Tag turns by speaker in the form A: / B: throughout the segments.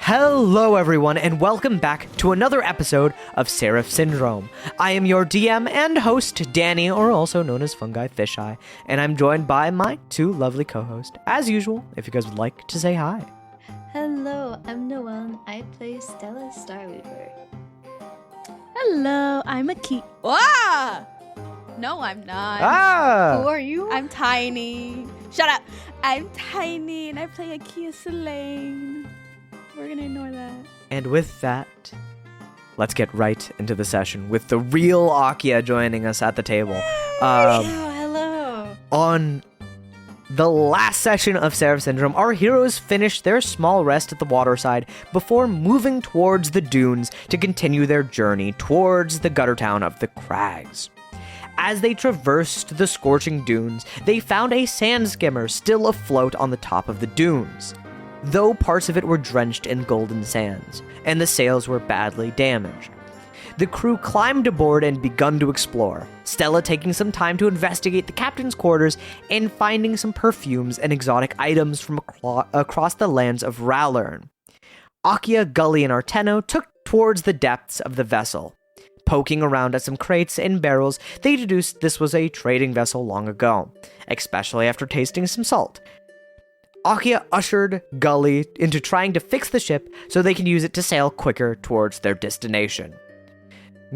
A: Hello everyone and welcome back to another episode of Seraph Syndrome. I am your DM and host, Danny, or also known as Fungifisheye, and I'm joined by my two lovely co-hosts. As usual, if you guys would like to say hi.
B: Hello, I'm Noelle and I play Stella Starweaver.
C: Hello, I'm Aki. Ah! No, I'm not.
B: Who are you?
C: I'm tiny. Shut up. I'm tiny and I play Akia Selene. We're gonna ignore that.
A: And with that, let's get right into the session with the real Akia joining us at the table.
B: Hello.
A: On the last session of Seraph Syndrome, our heroes finished their small rest at the waterside before moving towards the dunes to continue their journey towards the gutter town of the Crags. As they traversed the scorching dunes, they found a sand skimmer still afloat on the top of the dunes, though parts of it were drenched in golden sands, and the sails were badly damaged. The crew climbed aboard and begun to explore, Stella taking some time to investigate the captain's quarters and finding some perfumes and exotic items from across the lands of Rallern. Akia, Gully, and Arteno took towards the depths of the vessel. Poking around at some crates and barrels, they deduced this was a trading vessel long ago, especially after tasting some salt. Akia ushered Gully into trying to fix the ship so they can use it to sail quicker towards their destination.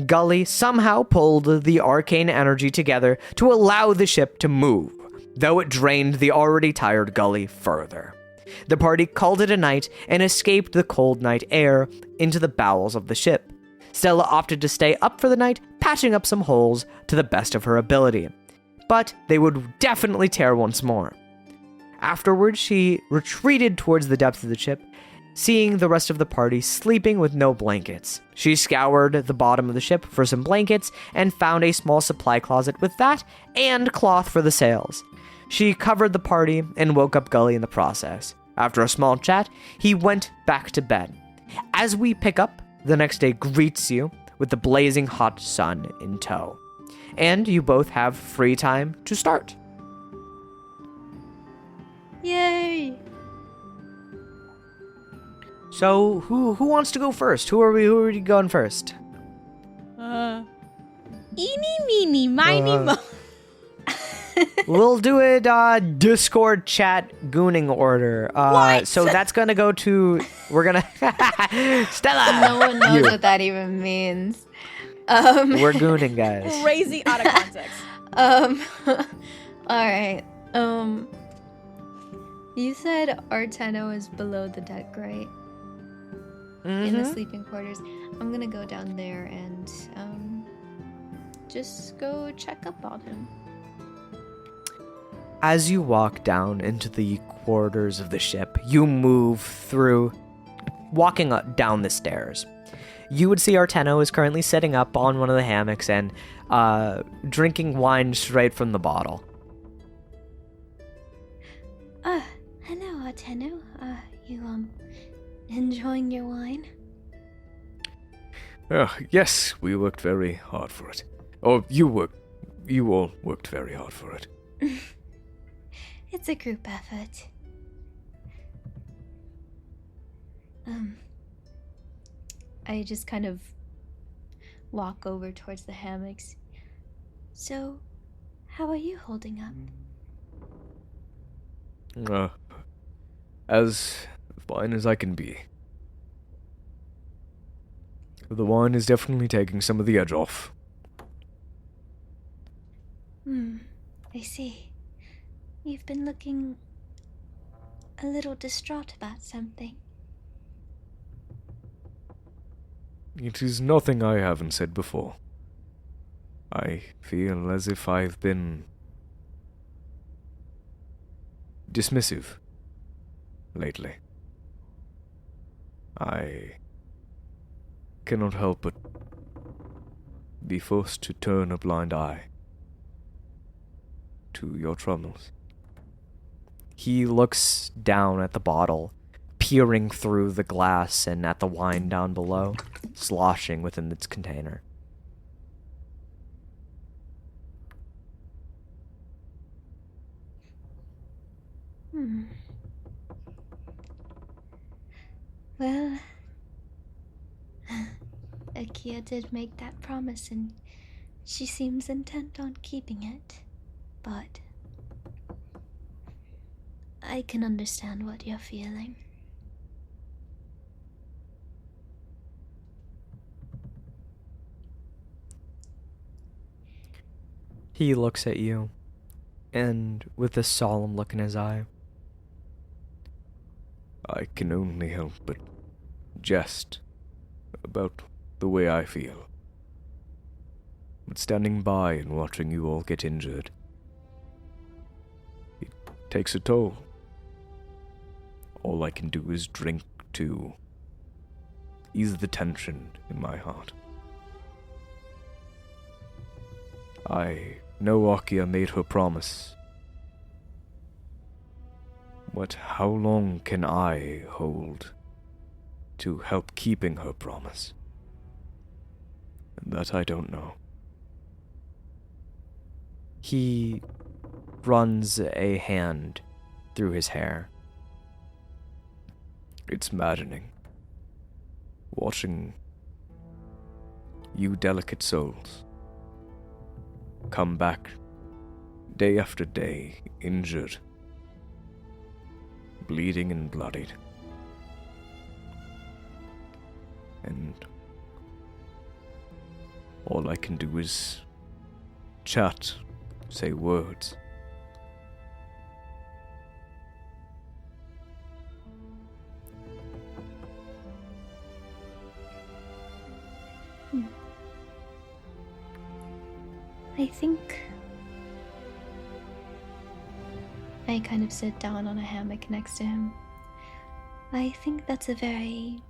A: Gully somehow pulled the arcane energy together to allow the ship to move, though it drained the already tired Gully further. The party called it a night and escaped the cold night air into the bowels of the ship. Stella opted to stay up for the night, patching up some holes to the best of her ability, but they would definitely tear once more. Afterwards, she retreated towards the depths of the ship, seeing the rest of the party sleeping with no blankets. She scoured the bottom of the ship for some blankets and found a small supply closet with that and cloth for the sails. She covered the party and woke up Gully in the process. After a small chat, he went back to bed. As we pick up, the next day greets you with the blazing hot sun in tow, and you both have free time to start.
B: Yay!
A: So, who wants to go first? Who are we going first?
C: Eeny, meeny, miny, mo.
A: We'll do it Discord chat gooning order.
C: What?
A: So that's gonna go to. We're gonna Stella.
B: No one knows what that even means.
A: We're gooning, guys.
C: Crazy out of context.
B: Alright. You said Arteno is below the deck, right? In the sleeping quarters. I'm gonna go down there and just go check up on him.
A: As you walk down into the quarters of the ship, you move through, walking down the stairs. You would see Arteno is currently sitting up on one of the hammocks and drinking wine straight from the bottle.
B: Hello, Arteno. You enjoying your wine?
D: Yes, we worked very hard for it. Or you all worked very hard for it.
B: It's a group effort. I just kind of walk over towards the hammocks. So, how are you holding up?
D: As fine as I can be. The wine is definitely taking some of the edge off.
B: I see. You've been looking a little distraught about something.
D: It is nothing I haven't said before. I feel as if I've been dismissive lately. I cannot help but be forced to turn a blind eye to your troubles.
A: He looks down at the bottle, peering through the glass and at the wine down below, sloshing within its container.
B: Well, Akia did make that promise and she seems intent on keeping it. But I can understand what you're feeling.
A: He looks at you, and with a solemn look in his eye.
D: I can only help but jest about the way I feel. But standing by and watching you all get injured, it takes a toll. All I can do is drink to ease the tension in my heart. I know Akia made her promise. But how long can I hold to help keeping her promise? That I don't know.
A: He runs a hand through his hair.
D: It's maddening. Watching you delicate souls come back day after day, injured, bleeding and bloodied. And all I can do is chat, say words.
B: I think I kind of sit down on a hammock next to him. I think that's a very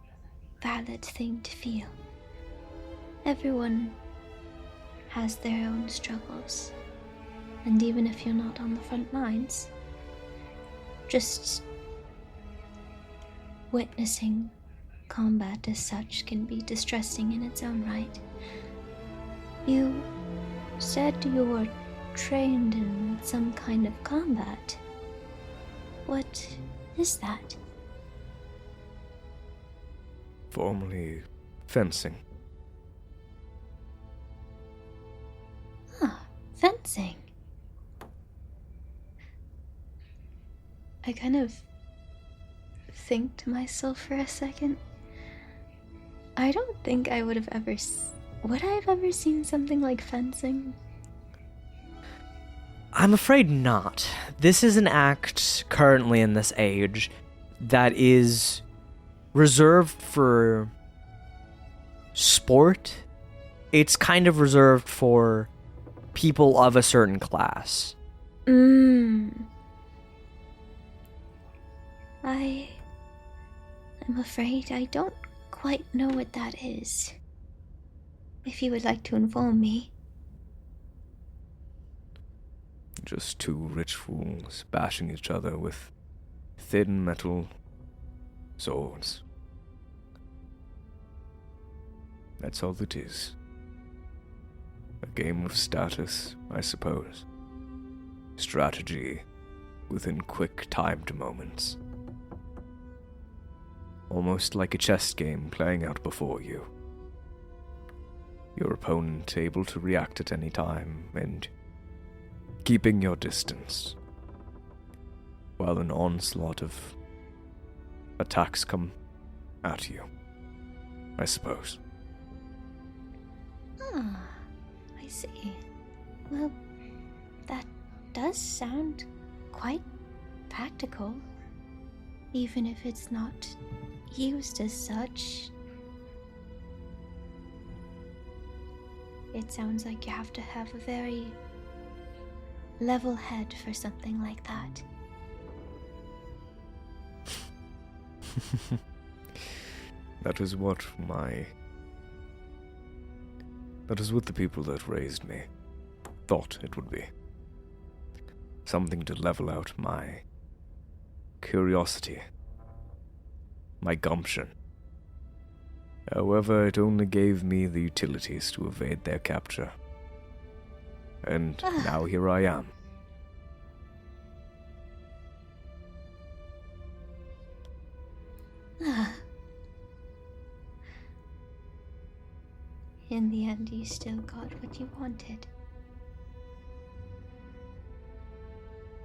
B: valid thing to feel. Everyone has their own struggles, and even if you're not on the front lines, just witnessing combat as such can be distressing in its own right. You said you were trained in some kind of combat. What is that?
D: Formerly fencing.
B: Ah, fencing. I kind of think to myself for a second. I don't think I would have ever would I have ever seen something like fencing?
A: I'm afraid not. This is an act currently in this age that is reserved for sport. It's kind of reserved for people of a certain class.
B: I'm afraid I don't quite know what that is. If you would like to inform me.
D: Just two rich fools bashing each other with thin metal swords. That's all it is. A game of status, I suppose. Strategy within quick timed moments. Almost like a chess game playing out before you. Your opponent able to react at any time, and keeping your distance, while an onslaught of attacks come at you, I suppose.
B: Ah, I see. Well, that does sound quite practical, even if it's not used as such. It sounds like you have to have a very level head for something like that.
D: That is what the people that raised me thought it would be. Something to level out my curiosity, my gumption. However, it only gave me the utilities to evade their capture. And now here I am.
B: in the end, you still got what you wanted.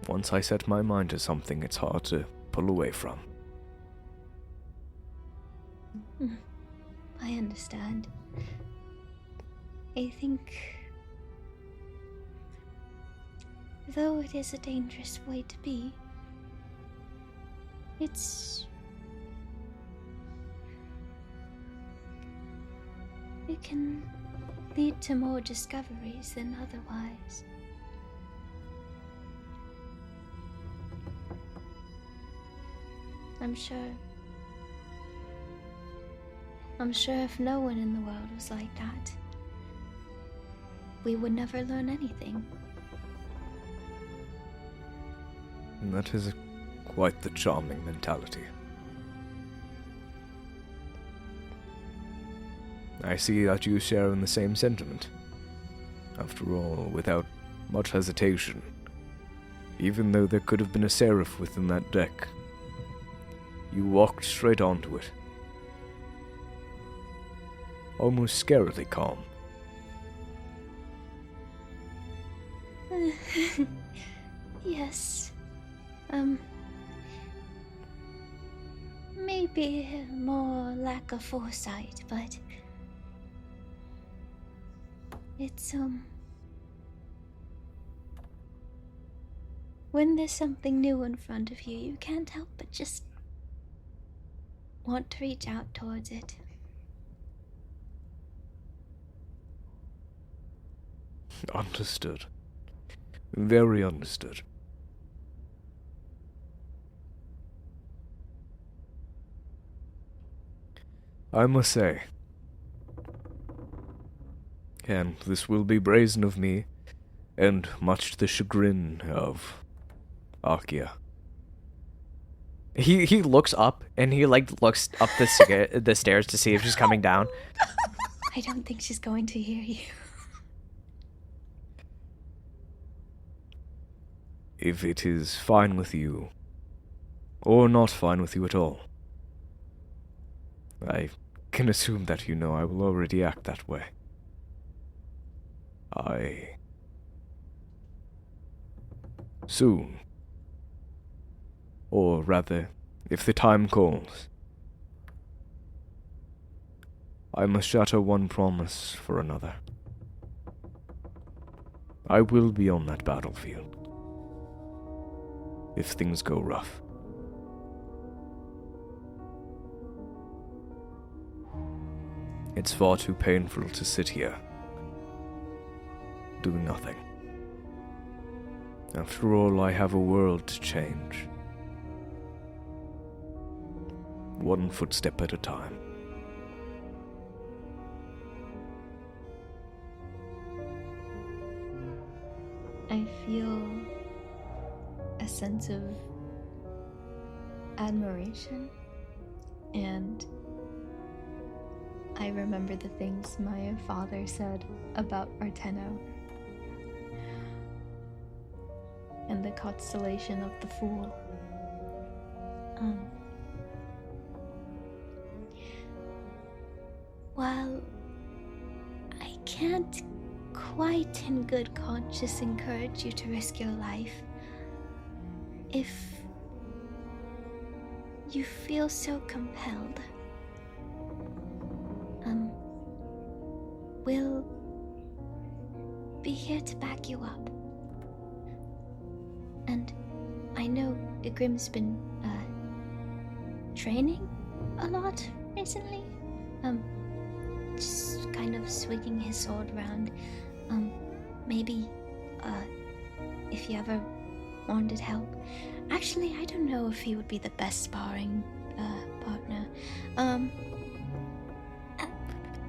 D: Once I set my mind to something, it's hard to pull away from.
B: I understand. I think, though it is a dangerous way to be, it can lead to more discoveries than otherwise. I'm sure if no one in the world was like that, we would never learn anything.
D: And that is quite the charming mentality. I see that you share in the same sentiment. After all, without much hesitation, even though there could have been a Seraph within that deck, you walked straight onto it. Almost scarily calm.
B: Yes. Maybe more lack of foresight, but it's, when there's something new in front of you, you can't help but just want to reach out towards it.
D: Understood. Very understood. I must say, and this will be brazen of me, and much to the chagrin of Akia.
A: He looks up, and he, looks up the stairs to see if she's coming down.
B: I don't think she's going to hear you.
D: If it is fine with you, or not fine with you at all, I can assume that you know I will already act that way. Soon. Or rather, if the time calls, I must shatter one promise for another. I will be on that battlefield. If things go rough. It's far too painful to sit here, doing nothing. After all, I have a world to change. One footstep at a time.
B: I feel a sense of admiration, and I remember the things my father said about Arteno and the constellation of the Fool. While I can't quite in good conscience encourage you to risk your life, if you feel so compelled, we'll be here to back you up. And I know Grim's been training a lot recently, just kind of swinging his sword around. Maybe if you ever wanted help. Actually, I don't know if he would be the best sparring partner.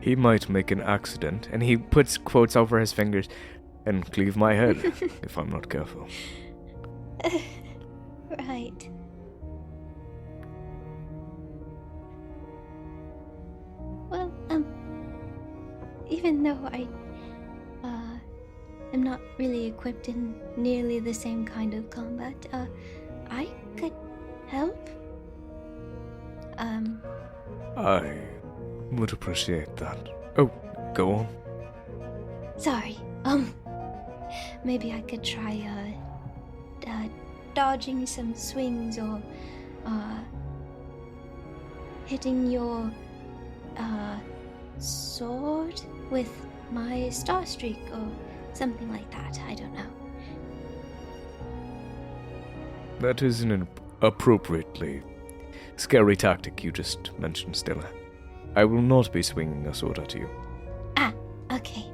D: He might make an accident, and he puts quotes over his fingers, and cleave my head, if I'm not careful.
B: Right. Well, even though I'm not really equipped in nearly the same kind of combat, I could help.
D: I would appreciate that. Oh, Go on.
B: Sorry. Maybe I could try, dodging some swings or, hitting your, sword with my star streak or something like that. I don't know.
D: That is an appropriately scary tactic you just mentioned, Stella. I will not be swinging a sword at you.
B: Ah, okay.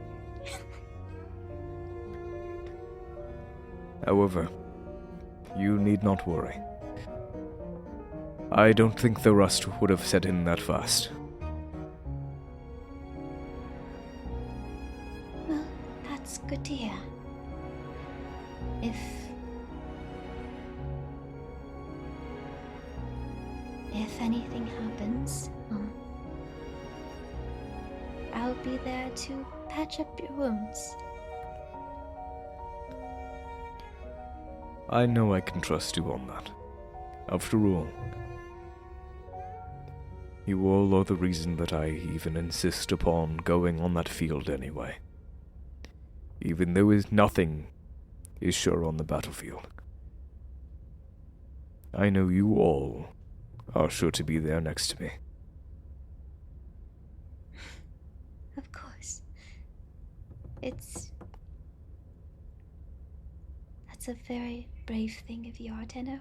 D: However, you need not worry. I don't think the rust would have set in that fast.
B: Well, that's good to hear. If anything happens, I'll be there to patch up your wounds.
D: I know I can trust you on that. After all, you all are the reason that I even insist upon going on that field anyway. Even though nothing is sure on the battlefield. I know you all are sure to be there next to me.
B: Of course. That's a very brave thing of you, Tenno.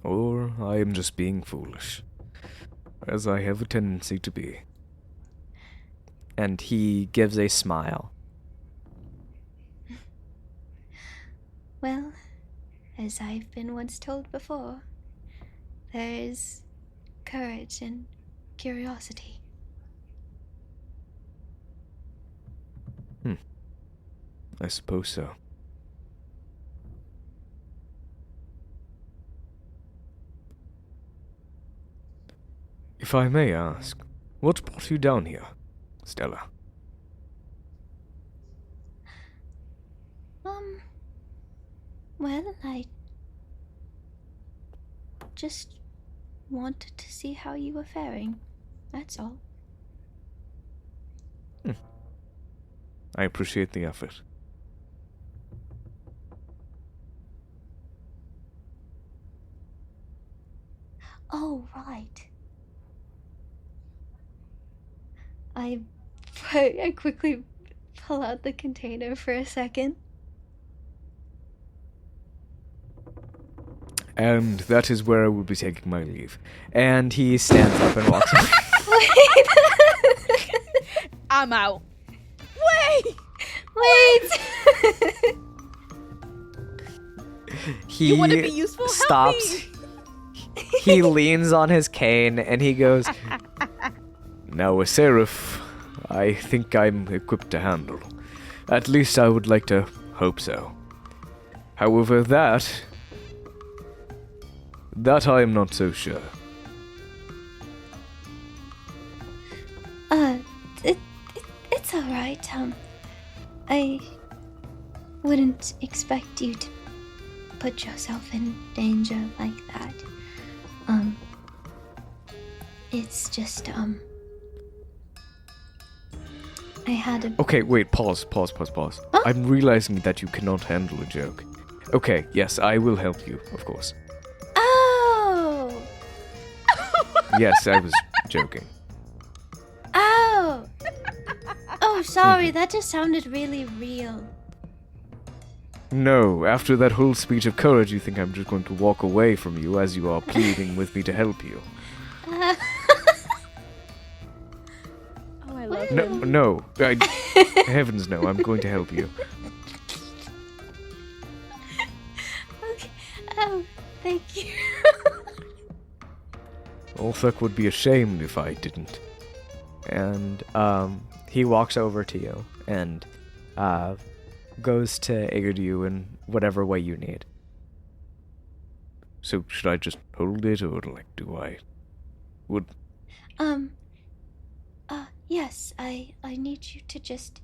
D: Or I am just being foolish, as I have a tendency to be.
A: And he gives a smile.
B: Well, as I've been once told before, there's courage and curiosity.
D: I suppose so. If I may ask, what brought you down here, Stella?
B: Well, I just wanted to see how you were faring. That's all.
D: I appreciate the effort.
B: Oh, right. I quickly pull out the container for a second.
D: And that is where I will be taking my leave.
A: And he stands up and walks away.
B: Wait!
C: I'm out.
B: Wait!
A: He
C: You want to be useful? Help
A: stops.
C: me.
A: He leans on his cane and he goes,
D: Now, a Seraph, I think I'm equipped to handle. At least I would like to hope so. However, that I am not so sure.
B: It's alright, I wouldn't expect you to put yourself in danger like that. It's just, I had a...
D: Okay, wait, pause.
B: Huh?
D: I'm realizing that you cannot handle a joke. Okay, yes, I will help you, of course.
B: Oh!
D: Yes, I was joking.
B: Oh! Oh, sorry, that just sounded really real.
D: No, after that whole speech of courage, you think I'm just going to walk away from you as you are pleading with me to help you.
B: Uh,
C: Oh, I love
D: No,
C: him.
D: no. Heavens no, I'm going to help you.
B: okay. Oh, thank you.
D: Ulthuk would be ashamed if I didn't.
A: and he walks over to you and goes to aid you in whatever way you need.
D: So should I just hold it, or do I? Would
B: Yes, I need you to just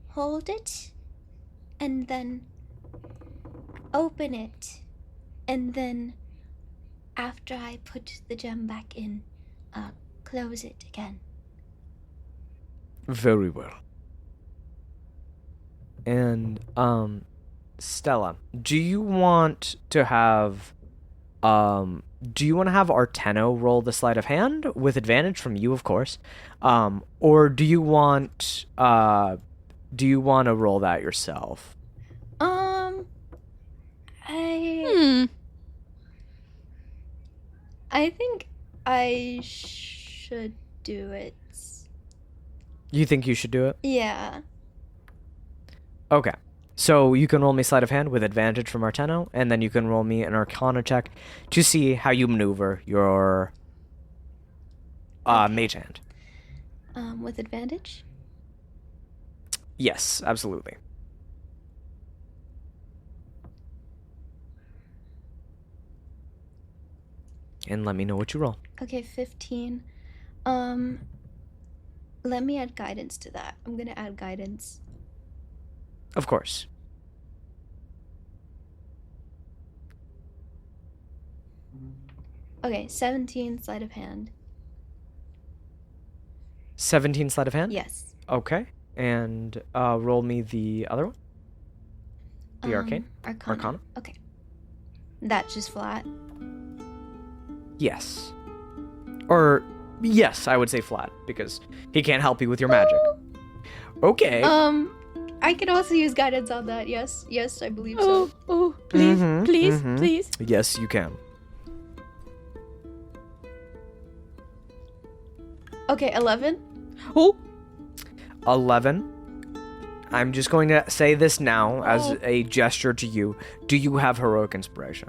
B: hold it and then open it, and then after I put the gem back in, close it again.
D: Very well.
A: And, Stella, do you want to have Arteno roll the sleight of hand with advantage from you, of course? Or do you want to roll that yourself?
B: I think I should do it.
A: You think you should do it?
B: Yeah.
A: Okay. So you can roll me sleight of hand with advantage from Arteno, and then you can roll me an Arcana check to see how you maneuver your mage hand.
B: With advantage?
A: Yes, absolutely. And let me know what you roll.
B: Okay, 15. Let me add guidance to that. I'm gonna add guidance.
A: Of course.
B: Okay, 17 sleight of hand.
A: 17 sleight of hand?
B: Yes.
A: Okay. And roll me the other one. The arcane?
B: Arcana. Okay. That's just flat.
A: Yes. Or, yes, I would say flat, because he can't help you with your magic. Okay.
B: I could also use guidance on that. Yes, I believe so.
C: Oh, please,
A: Mhm,
C: please,
A: mhm.
C: please.
A: Yes, you can.
B: Okay, 11.
C: Oh,
A: 11. I'm just going to say this now as a gesture to you. Do you have heroic inspiration?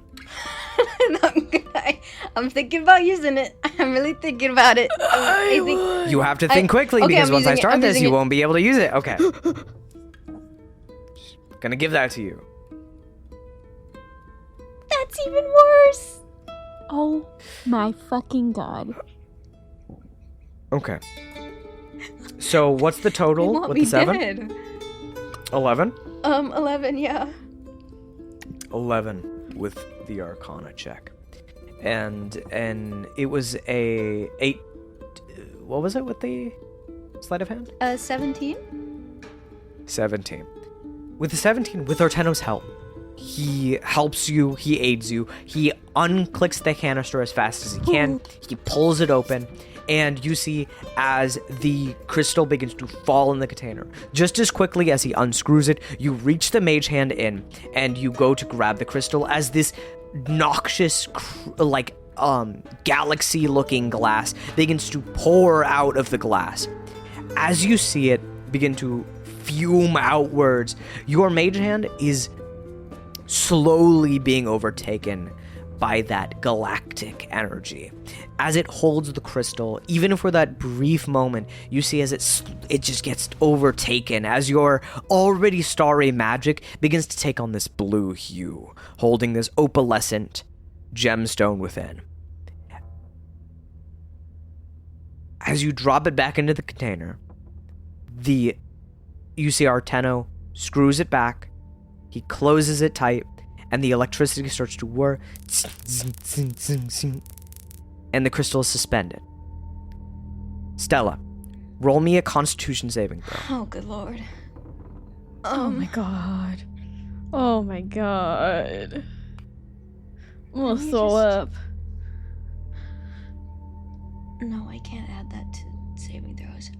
B: I'm thinking about using it. I'm really thinking about it. I think
A: You have to think quickly,
B: okay,
A: because
B: I'm
A: once I
B: using it,
A: start
B: I'm
A: this,
B: using
A: you
B: it.
A: won't be able to use it. Okay. Gonna give that to you.
B: that's even worse.
C: oh my fucking god.
A: Okay. So what's the
B: They
A: total
B: want
A: with
B: me
A: the 7?
B: dead.
A: 11?
B: 11, yeah.
A: 11 with the Arcana check. And it was a 8. What was it with the sleight of hand?
B: 17.
A: 17. With the 17, with Arteno's help, he helps you, he aids you, he unclicks the canister as fast as he can, he pulls it open, and you see as the crystal begins to fall in the container. Just as quickly as he unscrews it, you reach the mage hand in, and you go to grab the crystal as this noxious, galaxy-looking glass begins to pour out of the glass. As you see it begin to fume outwards, your mage hand is slowly being overtaken by that galactic energy. As it holds the crystal, even for that brief moment, you see as it just gets overtaken, as your already starry magic begins to take on this blue hue, holding this opalescent gemstone within. As you drop it back into the container, you see Arteno screws it back, he closes it tight, and the electricity starts to whir, and the crystal is suspended. Stella, roll me a Constitution saving throw.
B: Oh, good lord.
C: Oh my god. Oh my god. I'm gonna
B: Let me
C: throw
B: just-
C: up.
B: No, I can't add that to saving throws.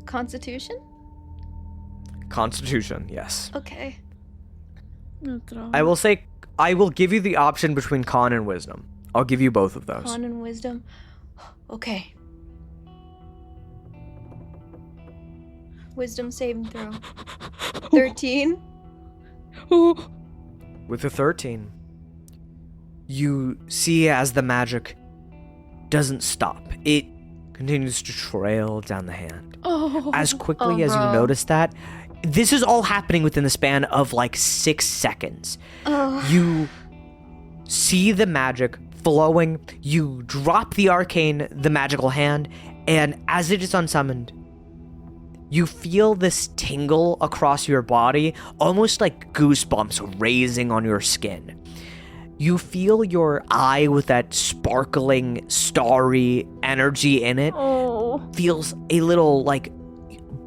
B: Constitution?
A: Constitution, yes.
B: Okay.
C: I'm gonna throw
A: I
C: up.
A: will say, I will give you the option between Con and Wisdom. I'll give you both of those.
B: Con and wisdom. Okay. Wisdom saving throw. 13.
C: Oh.
A: With the 13, you see as the magic doesn't stop. It continues to trail down the hand.
C: Oh.
A: As quickly as you
B: bro.
A: notice that, this is all happening within the span of like 6 seconds. You see the magic flowing, you drop the arcane, the magical hand, and as it is unsummoned, you feel this tingle across your body, almost like goosebumps raising on your skin. you feel your eye with that sparkling, starry energy in it feels a little, like,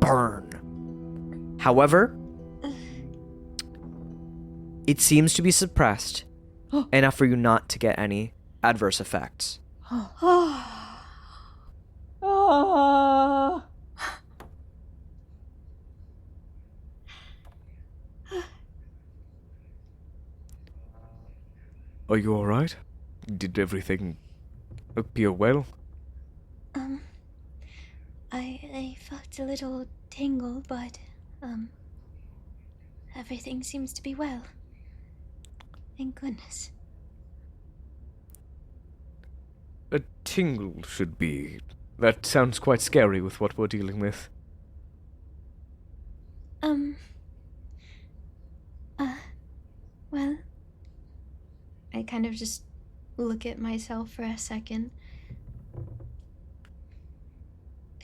A: burn. However, it seems to be suppressed enough for you not to get any adverse effects.
D: Are you alright? Did everything appear well?
B: I felt a little tingle, but, everything seems to be well. Thank goodness.
D: A tingle should be. That sounds quite scary with what we're dealing with.
B: Well, I kind of just look at myself for a second.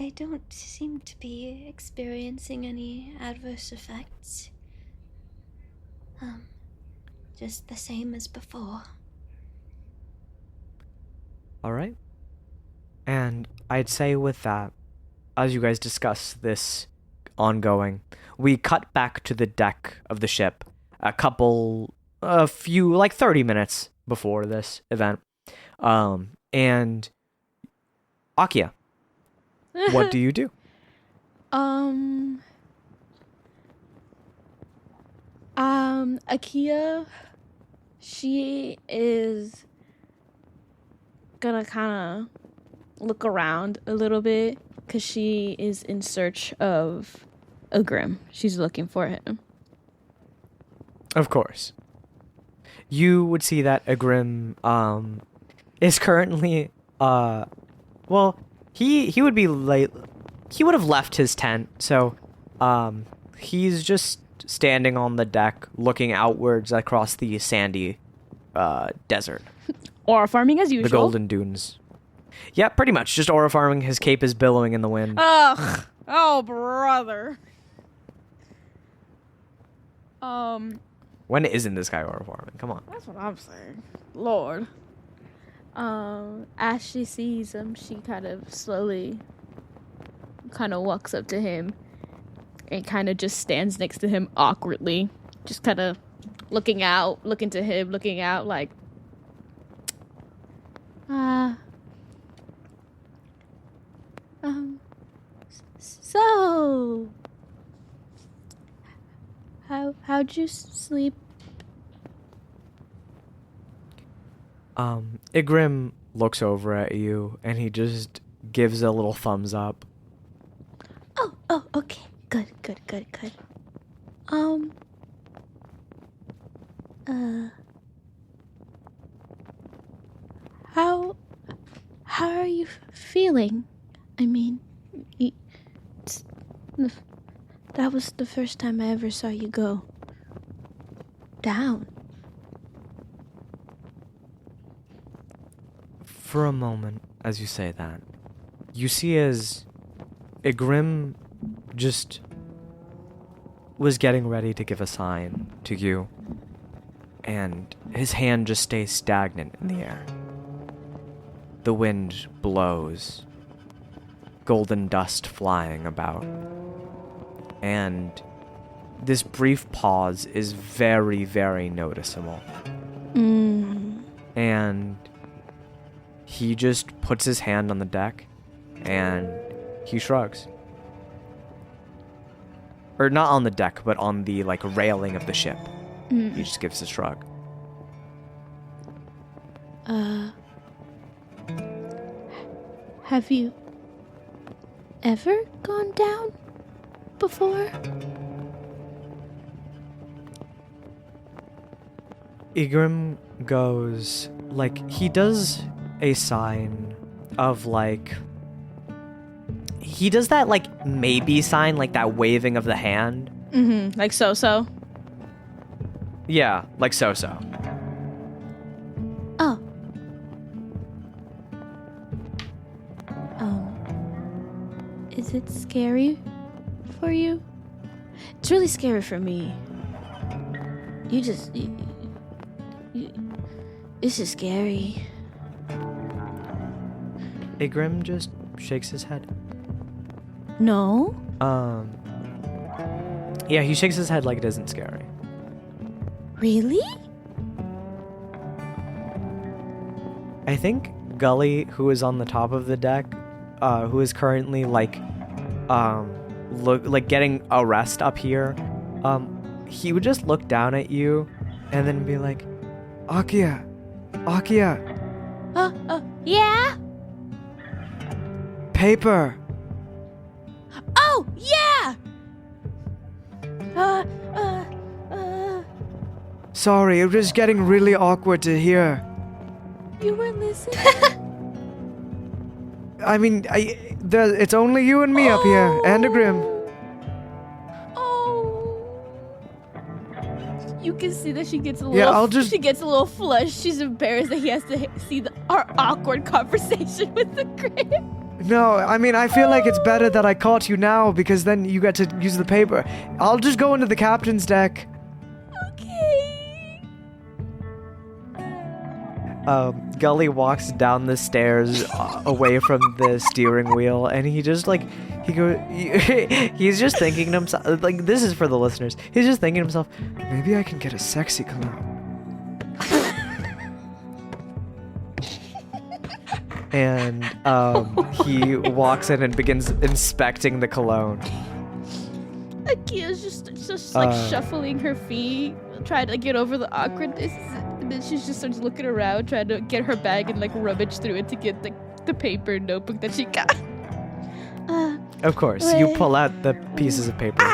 B: I don't seem to be experiencing any adverse effects. Just the same as before.
A: Alright. And I'd say with that, as you guys discuss this ongoing, we cut back to the deck of the ship a few, like 30 minutes before this event. And Akia, what do you do?
C: Akia, she is gonna kind of look around a little bit because she is in search of a Grim. She's looking for him.
A: Of course. You would see that Agrim is currently well, he would be late. He would have left his tent, so he's just standing on the deck looking outwards across the sandy desert.
C: Or farming as usual.
A: The golden dunes. Yeah, pretty much. Just aura farming. His cape is billowing in the wind.
C: Ugh. Oh, brother.
A: When isn't this guy aura farming? Come on.
C: That's what I'm saying. Lord. As she sees him, she kind of slowly walks up to him and kind of just stands next to him awkwardly. Just kind of looking to him, looking out like, so, how'd you sleep?
A: Igrim looks over at you and he just gives a little thumbs up.
B: Oh, okay. Good.
C: How are you feeling? I mean, that was the first time I ever saw you go down.
A: For a moment, as you say that, you see as Igrim just was getting ready to give a sign to you, and his hand just stays stagnant in the air. The wind blows, golden dust flying about, and this brief pause is very, very noticeable. And he just puts his hand on the deck, and he shrugs. Or not on the deck, but on the, railing of the ship. He just gives a shrug.
C: Have you ever gone down before?
A: Igrim goes, he does a sign of, he does that, maybe sign, that waving of the hand.
C: Mm-hmm, like so-so?
A: Yeah, like so-so.
C: Oh. Is it scary for you? It's really scary for me. This is scary.
A: Igrim just shakes his head.
C: No?
A: Yeah, he shakes his head like it isn't scary.
C: Really?
A: I think Gully, who is on the top of the deck, who is currently like getting a rest up here, he would just look down at you and then be like, Akia,
C: Yeah?
A: paper.
C: Oh, yeah!
A: Sorry, it was getting really awkward to hear.
C: You were listening?
A: I mean, it's only you and me up here, and a Grim.
C: Oh. You can see that she gets a little. She gets a little flushed. She's embarrassed that he has to see our awkward conversation with the Grim.
A: No, I mean, I feel like it's better that I caught you now because then you get to use the paper. I'll just go into the captain's deck.
C: Okay.
A: Gully walks down the stairs away from the steering wheel, and he just he's just thinking to himself, like, this is for the listeners. He's just thinking to himself, maybe I can get a sexy cologne. And he walks in and begins inspecting the cologne.
C: Akia's just like shuffling her feet, trying to get over the awkwardness. And then she just starts looking around, trying to get her bag and like rummage through it to get the paper notebook that she got.
A: Of course, you pull out the pieces of paper.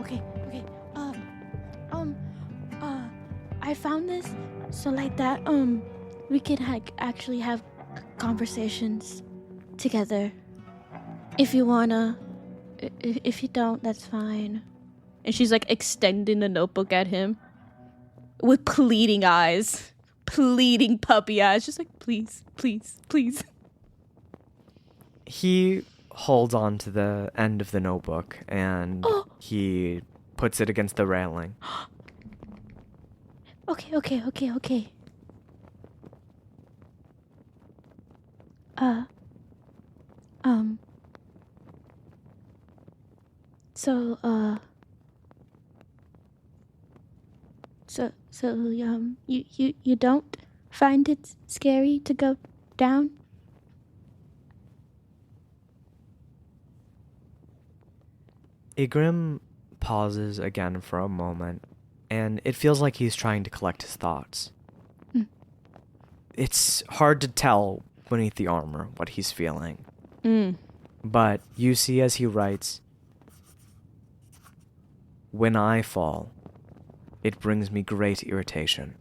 C: Okay. I found this, so like that, we can actually have conversations together. If you wanna, if you don't, that's fine. And she's like extending the notebook at him with pleading eyes, pleading puppy eyes, just like, please.
A: He holds on to the end of the notebook and he puts it against the railing.
C: Okay. You don't find it scary to go down?
A: Igrim pauses again for a moment, and it feels like he's trying to collect his thoughts. It's hard to tell beneath the armor what he's feeling. But you see as he writes, "When I fall, it brings me great irritation."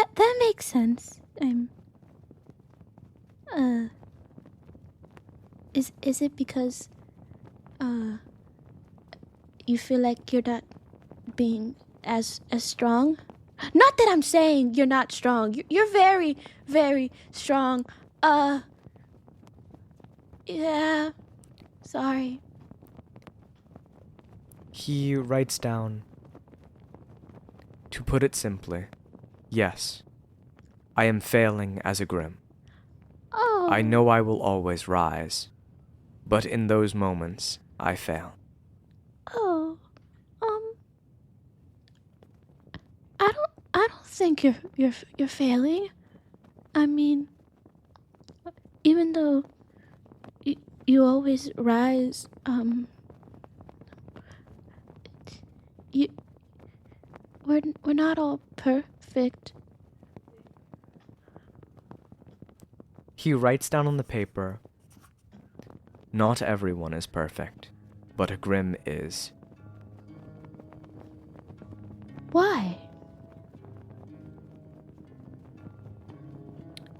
B: That makes sense. Is it because you feel like you're not being as strong? Not that I'm saying you're not strong. You're very, very strong. Yeah. Sorry.
A: He writes down, "To put it simply, yes, I am failing as a Grim.
B: Oh.
A: I know I will always rise, but in those moments, I fail."
B: Oh. I don't think you're failing. I mean, even though you always rise, we're not all perfect.
A: He writes down on the paper, "Not everyone is perfect, but a Grim is."
B: Why?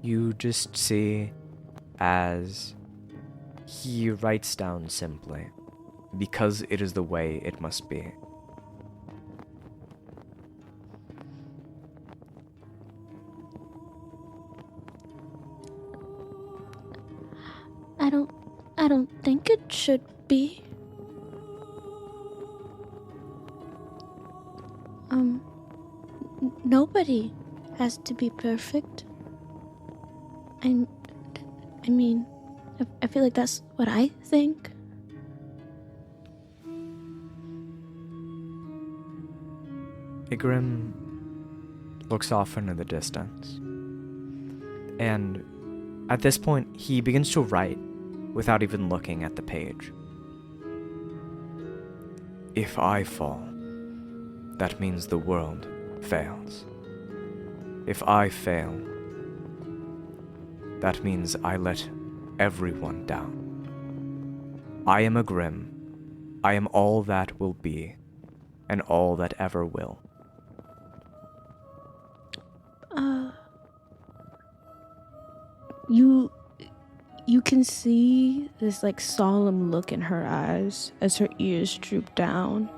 A: You just see as he writes down simply, "Because it is the way it must be."
B: I don't think it should be.
C: nobody has to be perfect. I mean, I feel like that's what I think.
D: Igrim looks off into the distance. And at this point, he begins to write without even looking at the page. If I fall, that means the world fails. If I fail, that means I let everyone down. I am a Grimm. I am all that will be, and all that ever will.
C: You can see this like solemn look in her eyes as her ears droop down.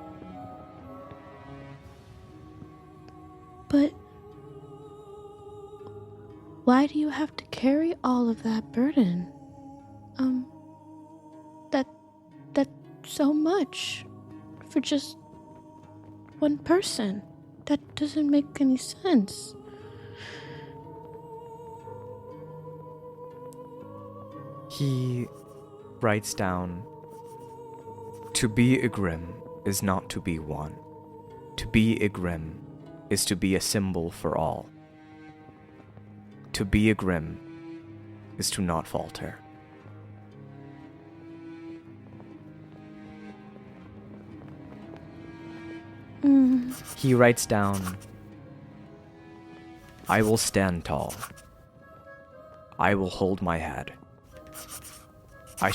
C: But why do you have to carry all of that burden? That's so much for just one person. That doesn't make any sense.
D: He writes down, to be a Grimm is not to be one. To be a Grimm is to be a symbol for all. To be a Grimm is to not falter. He writes down, I will stand tall. I will hold my head. I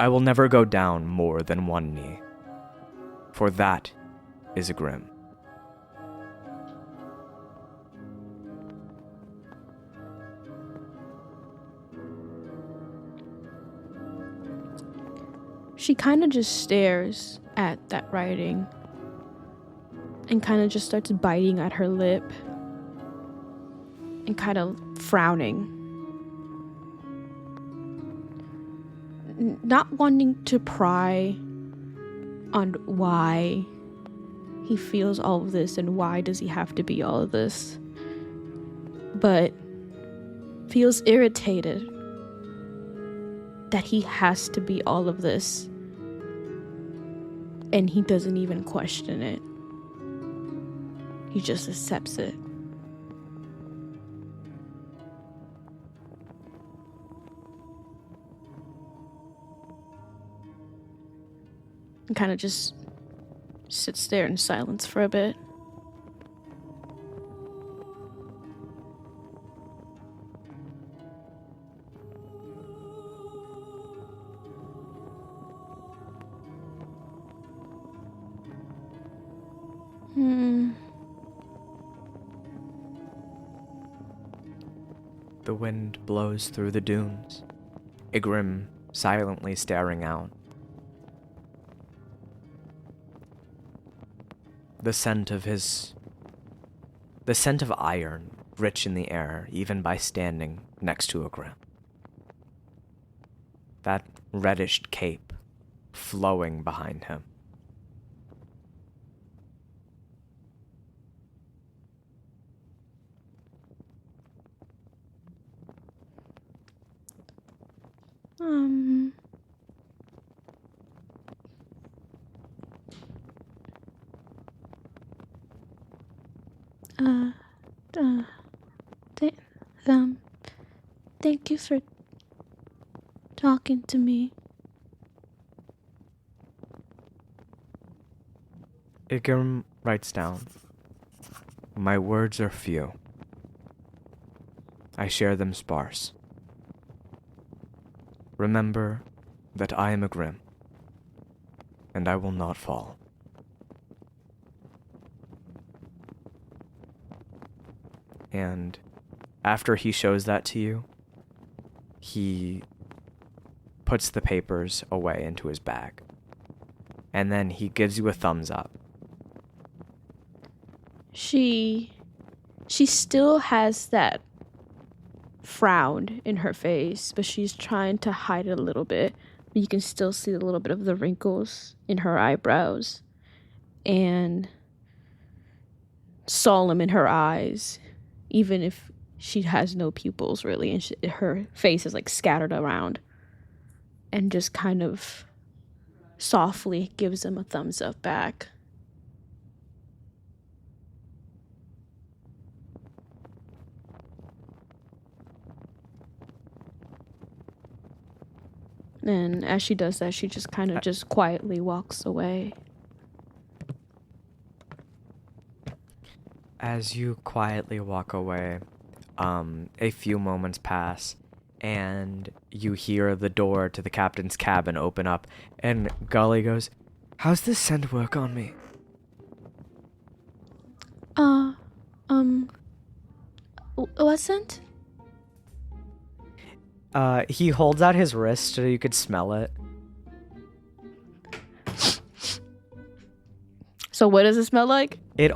D: will never go down more than one knee, for that is a Grimm.
C: She kind of just stares at that writing and kind of just starts biting at her lip and kind of frowning. Not wanting to pry on why he feels all of this and why does he have to be all of this, but feels irritated that he has to be all of this and he doesn't even question it. He just accepts it. And kind of just sits there in silence for a bit.
D: The wind blows through the dunes, Igrim silently staring out. The scent of iron, rich in the air, even by standing next to Igrim. That reddish cape flowing behind him.
C: Thank you for talking to me.
D: Igrim writes down, my words are few. I share them sparse. Remember that I am a Grimm, and I will not fall. And after he shows that to you, he puts the papers away into his bag. And then he gives you a thumbs up.
C: She still has that frown in her face, but she's trying to hide it a little bit. But you can still see a little bit of the wrinkles in her eyebrows. And solemn in her eyes, even if she has no pupils really, and her face is like scattered around, and just kind of softly gives him a thumbs up back. And as she does that, she just kind of just quietly walks away.
A: As you quietly walk away, a few moments pass, and you hear the door to the captain's cabin open up, and Gully goes, "How's this scent work on me?"
C: What scent?
A: He holds out his wrist so you could smell it.
C: So what does it smell like?
A: It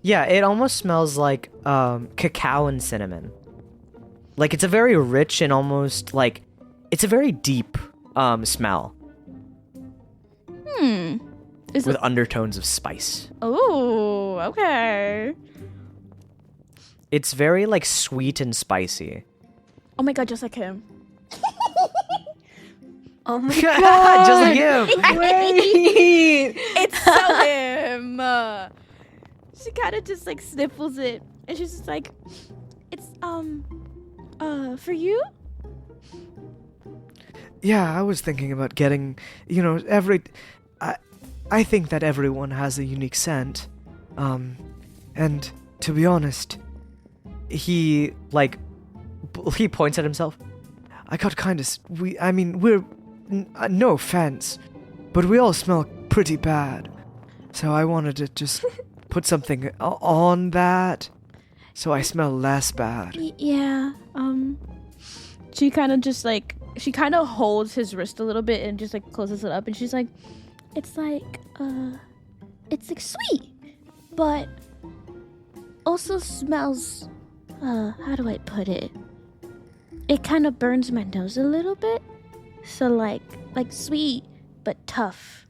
A: it almost smells like cacao and cinnamon. Like it's a very rich and almost like it's a very deep smell with undertones of spice.
C: Oh, okay.
A: It's very like sweet and spicy.
C: Oh my god, just like him.
B: Oh my
A: Just like him.
B: Wait.
C: It's so him. She kind of just like sniffles it, and she's just like, "It's for you."
D: Yeah, I was thinking about getting, I think that everyone has a unique scent. And to be honest,
A: He points at himself.
D: I got kind of, we're, no offense, but we all smell pretty bad. So I wanted to just put something on that so I smell less bad.
C: Yeah. She kind of just like she kind of holds his wrist a little bit and just like closes it up, and she's like, it's like sweet, but also smells. How do I put it? It kind of burns my nose a little bit, so like sweet but tough.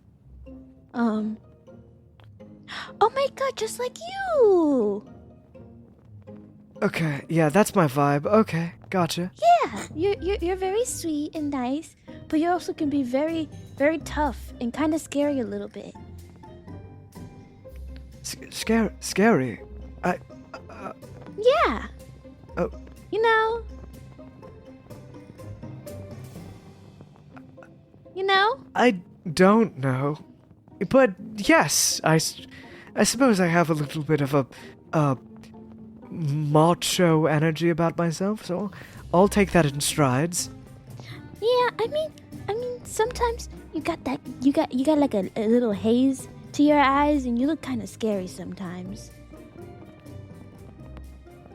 C: Oh my god, just like you.
D: Okay, yeah, that's my vibe. Okay, gotcha.
C: Yeah, you're very sweet and nice, but you also can be very, very tough and kind of scary a little bit.
D: Scary.
C: Yeah.
D: Oh.
C: You know.
D: I don't know. But yes, I suppose I have a little bit of a macho energy about myself, so I'll take that in strides.
C: Yeah, I mean, sometimes you got like a little haze to your eyes, and you look kind of scary sometimes.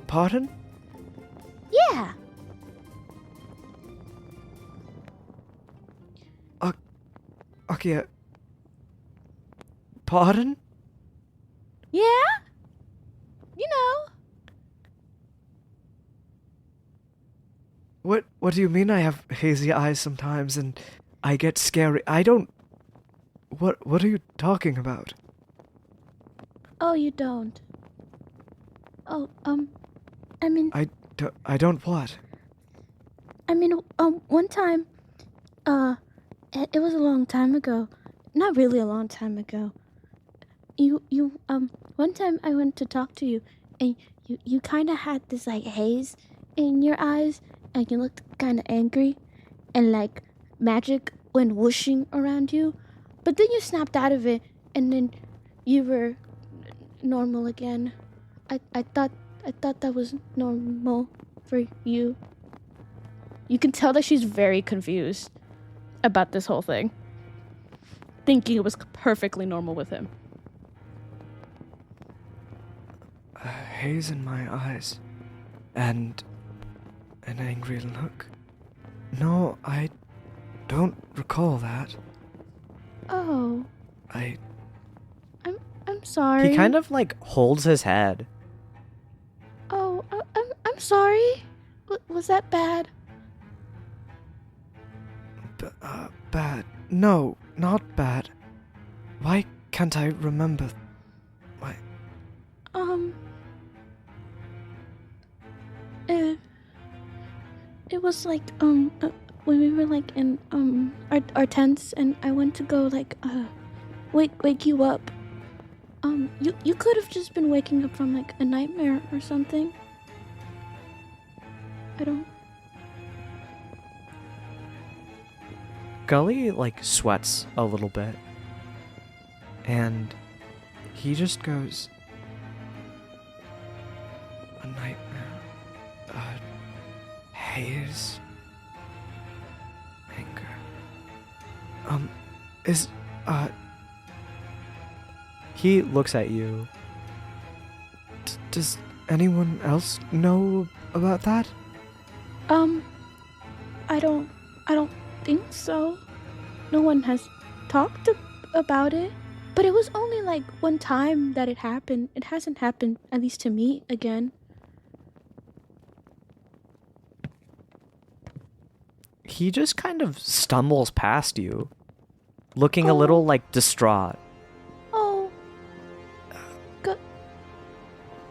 D: Pardon?
C: Yeah.
D: Okay. Pardon?
C: Yeah. You know.
D: What do you mean I have hazy eyes sometimes and I get scary? I don't... What are you talking about?
C: Oh, you don't. Oh, I mean...
D: I don't what?
C: I mean, one time, it was a long time ago. Not really a long time ago. One time I went to talk to you, and you kind of had this, like, haze in your eyes, and you looked kind of angry, and, like, magic went whooshing around you, but then you snapped out of it, and then you were normal again. I thought that was normal for you. You can tell that she's very confused about this whole thing, thinking it was perfectly normal with him.
D: A haze in my eyes. And an angry look. No, I don't recall that.
C: Oh,
D: I'm
C: sorry.
A: He kind of like holds his head.
C: Oh, I'm sorry. Was that bad?
D: Bad. No, not bad. Why can't I remember?
C: It was like when we were like in our tents, and I went to go like wake you up. You could have just been waking up from like a nightmare or something. I don't.
A: Gully, like, sweats a little bit. And he just goes, a nightmare, haze, anger. He looks at you. Does anyone else know about that?
C: I don't think so. No one has talked about it. But it was only like one time that it happened. It hasn't happened, at least to me, again.
A: He just kind of stumbles past you, looking a little, like, distraught.
C: Oh.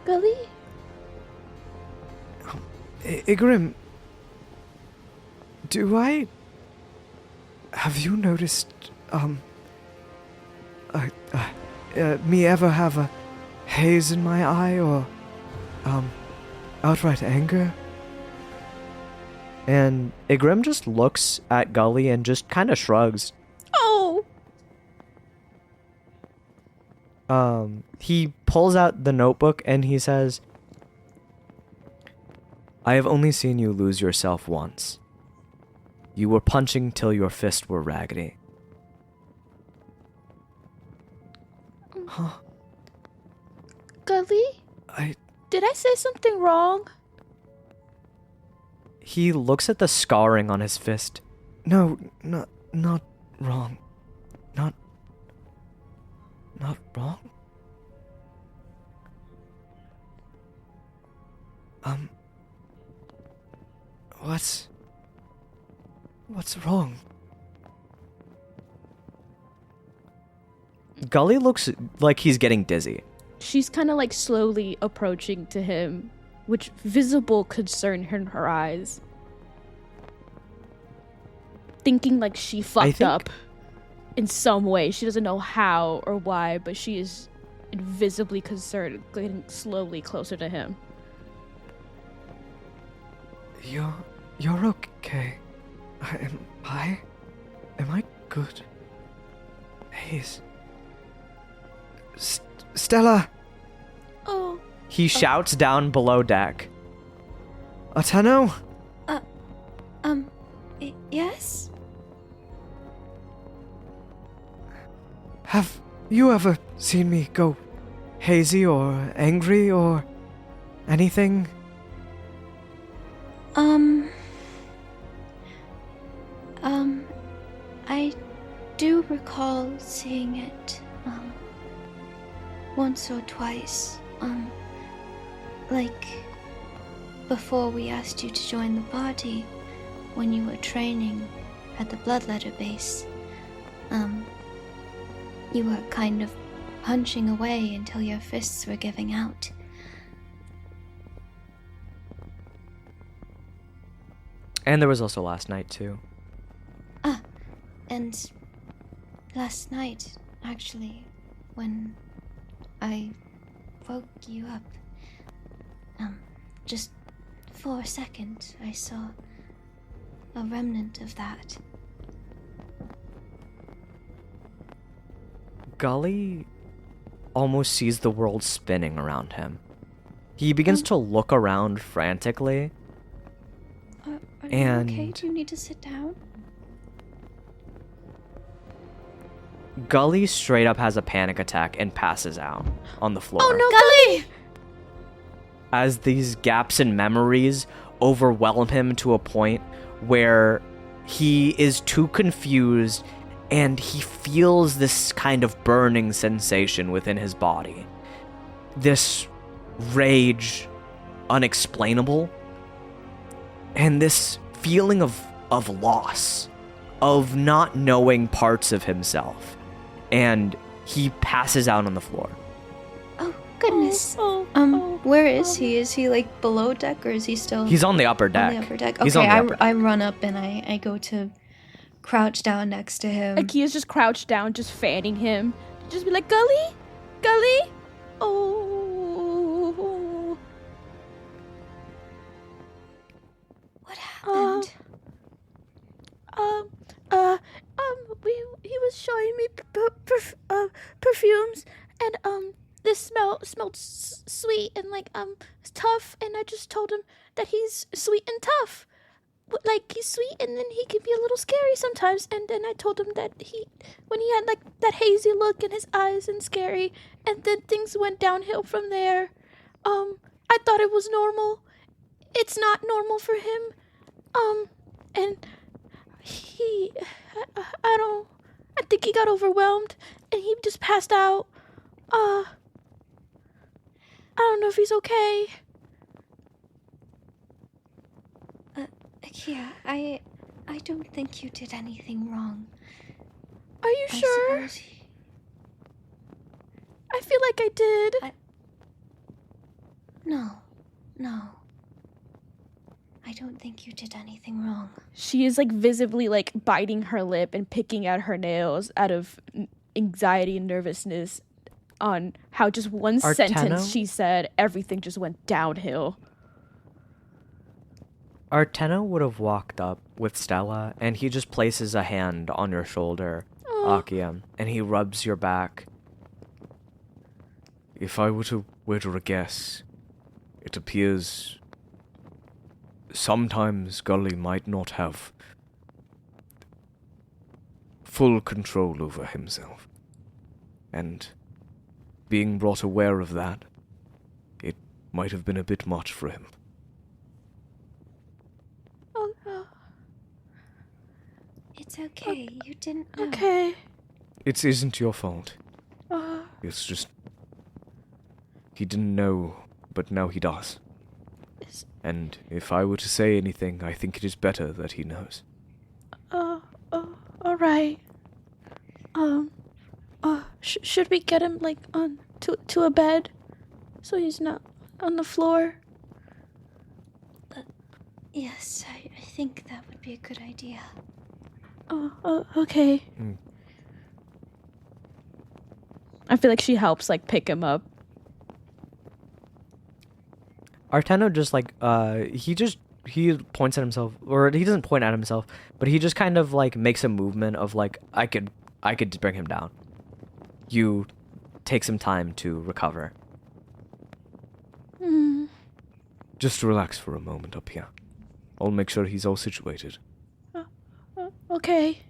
C: Gully?
A: Igrim, have you noticed, me ever have a haze in my eye or, outright anger? And Igrim just looks at Gully and just kind of shrugs.
C: Oh!
A: He pulls out the notebook and he says, I have only seen you lose yourself once. You were punching till your fists were raggedy. Huh?
C: Gully? Did I say something wrong?
A: He looks at the scarring on his fist. No, not wrong. Not wrong? What's wrong? Gully looks like he's getting dizzy.
C: She's kind of like slowly approaching to him, which visible concern in her eyes. Thinking like she fucked up in some way. She doesn't know how or why, but she is invisibly concerned, getting slowly closer to him.
A: You're okay. Am I good? Haze. Stella!
C: Oh.
A: He shouts down below deck. Ateno?
B: Yes?
A: Have you ever seen me go hazy or angry or anything?
B: I do recall seeing it, once or twice, like, before we asked you to join the party, when you were training at the Bloodletter base. You were kind of punching away until your fists were giving out.
A: And there was also last night, too.
B: And last night, actually, when I woke you up, just for a second, I saw a remnant of that.
A: Gully almost sees the world spinning around him. He begins to look around frantically.
B: Are
A: and
B: you okay? Do you need to sit down?
A: Gully straight up has a panic attack and passes out on the floor.
C: Oh no, Gully!
A: As these gaps in memories overwhelm him to a point where he is too confused and he feels this kind of burning sensation within his body. This rage, unexplainable, and this feeling of loss, of not knowing parts of himself. And he passes out on the floor.
B: goodness. Where is he? Is he like below deck, or is he still?
A: He's on the upper deck.
B: On the upper deck.
A: He's
B: Okay,
A: on the upper
B: I run up and I go to crouch down next to him.
C: Akia's just crouched down, just fanning him. Just be like, Gully? Gully? Oh.
B: What happened?
C: He was showing me perfumes, and this smelled sweet and like tough, and I just told him that he's sweet and tough. Like, he's sweet and then he can be a little scary sometimes, and then I told him that when he had like that hazy look in his eyes and scary, and then things went downhill from there. I thought it was normal. It's not normal for him. And I think he got overwhelmed and he just passed out. I don't know if he's okay.
B: Akia, I don't think you did anything wrong.
C: Are you sure? I feel like I did.
B: No. I don't think you did anything wrong.
C: She is like visibly like biting her lip and picking at her nails out of anxiety and nervousness on how just one sentence she said, everything just went downhill.
A: Arteno would have walked up with Stella, and he just places a hand on your shoulder, Akia, and he rubs your back.
D: If I were to wager a guess, it appears sometimes Gully might not have full control over himself. And being brought aware of that, it might have been a bit much for him.
B: It's okay. You didn't know.
C: Okay.
D: It isn't your fault. It's just... he didn't know, but now he does. And if I were to say anything, I think it is better that he knows.
C: Alright. Should we get him, like, on to a bed? So he's not on the floor?
B: Yes, I think that would be a good idea.
C: Okay. I feel like she helps, like, pick him up.
A: Arteno just like he points at himself, or he doesn't point at himself, but he just kind of like makes a movement of like I could bring him down. You take some time to recover.
D: Just relax for a moment up here. I'll make sure he's all situated.
C: Okay.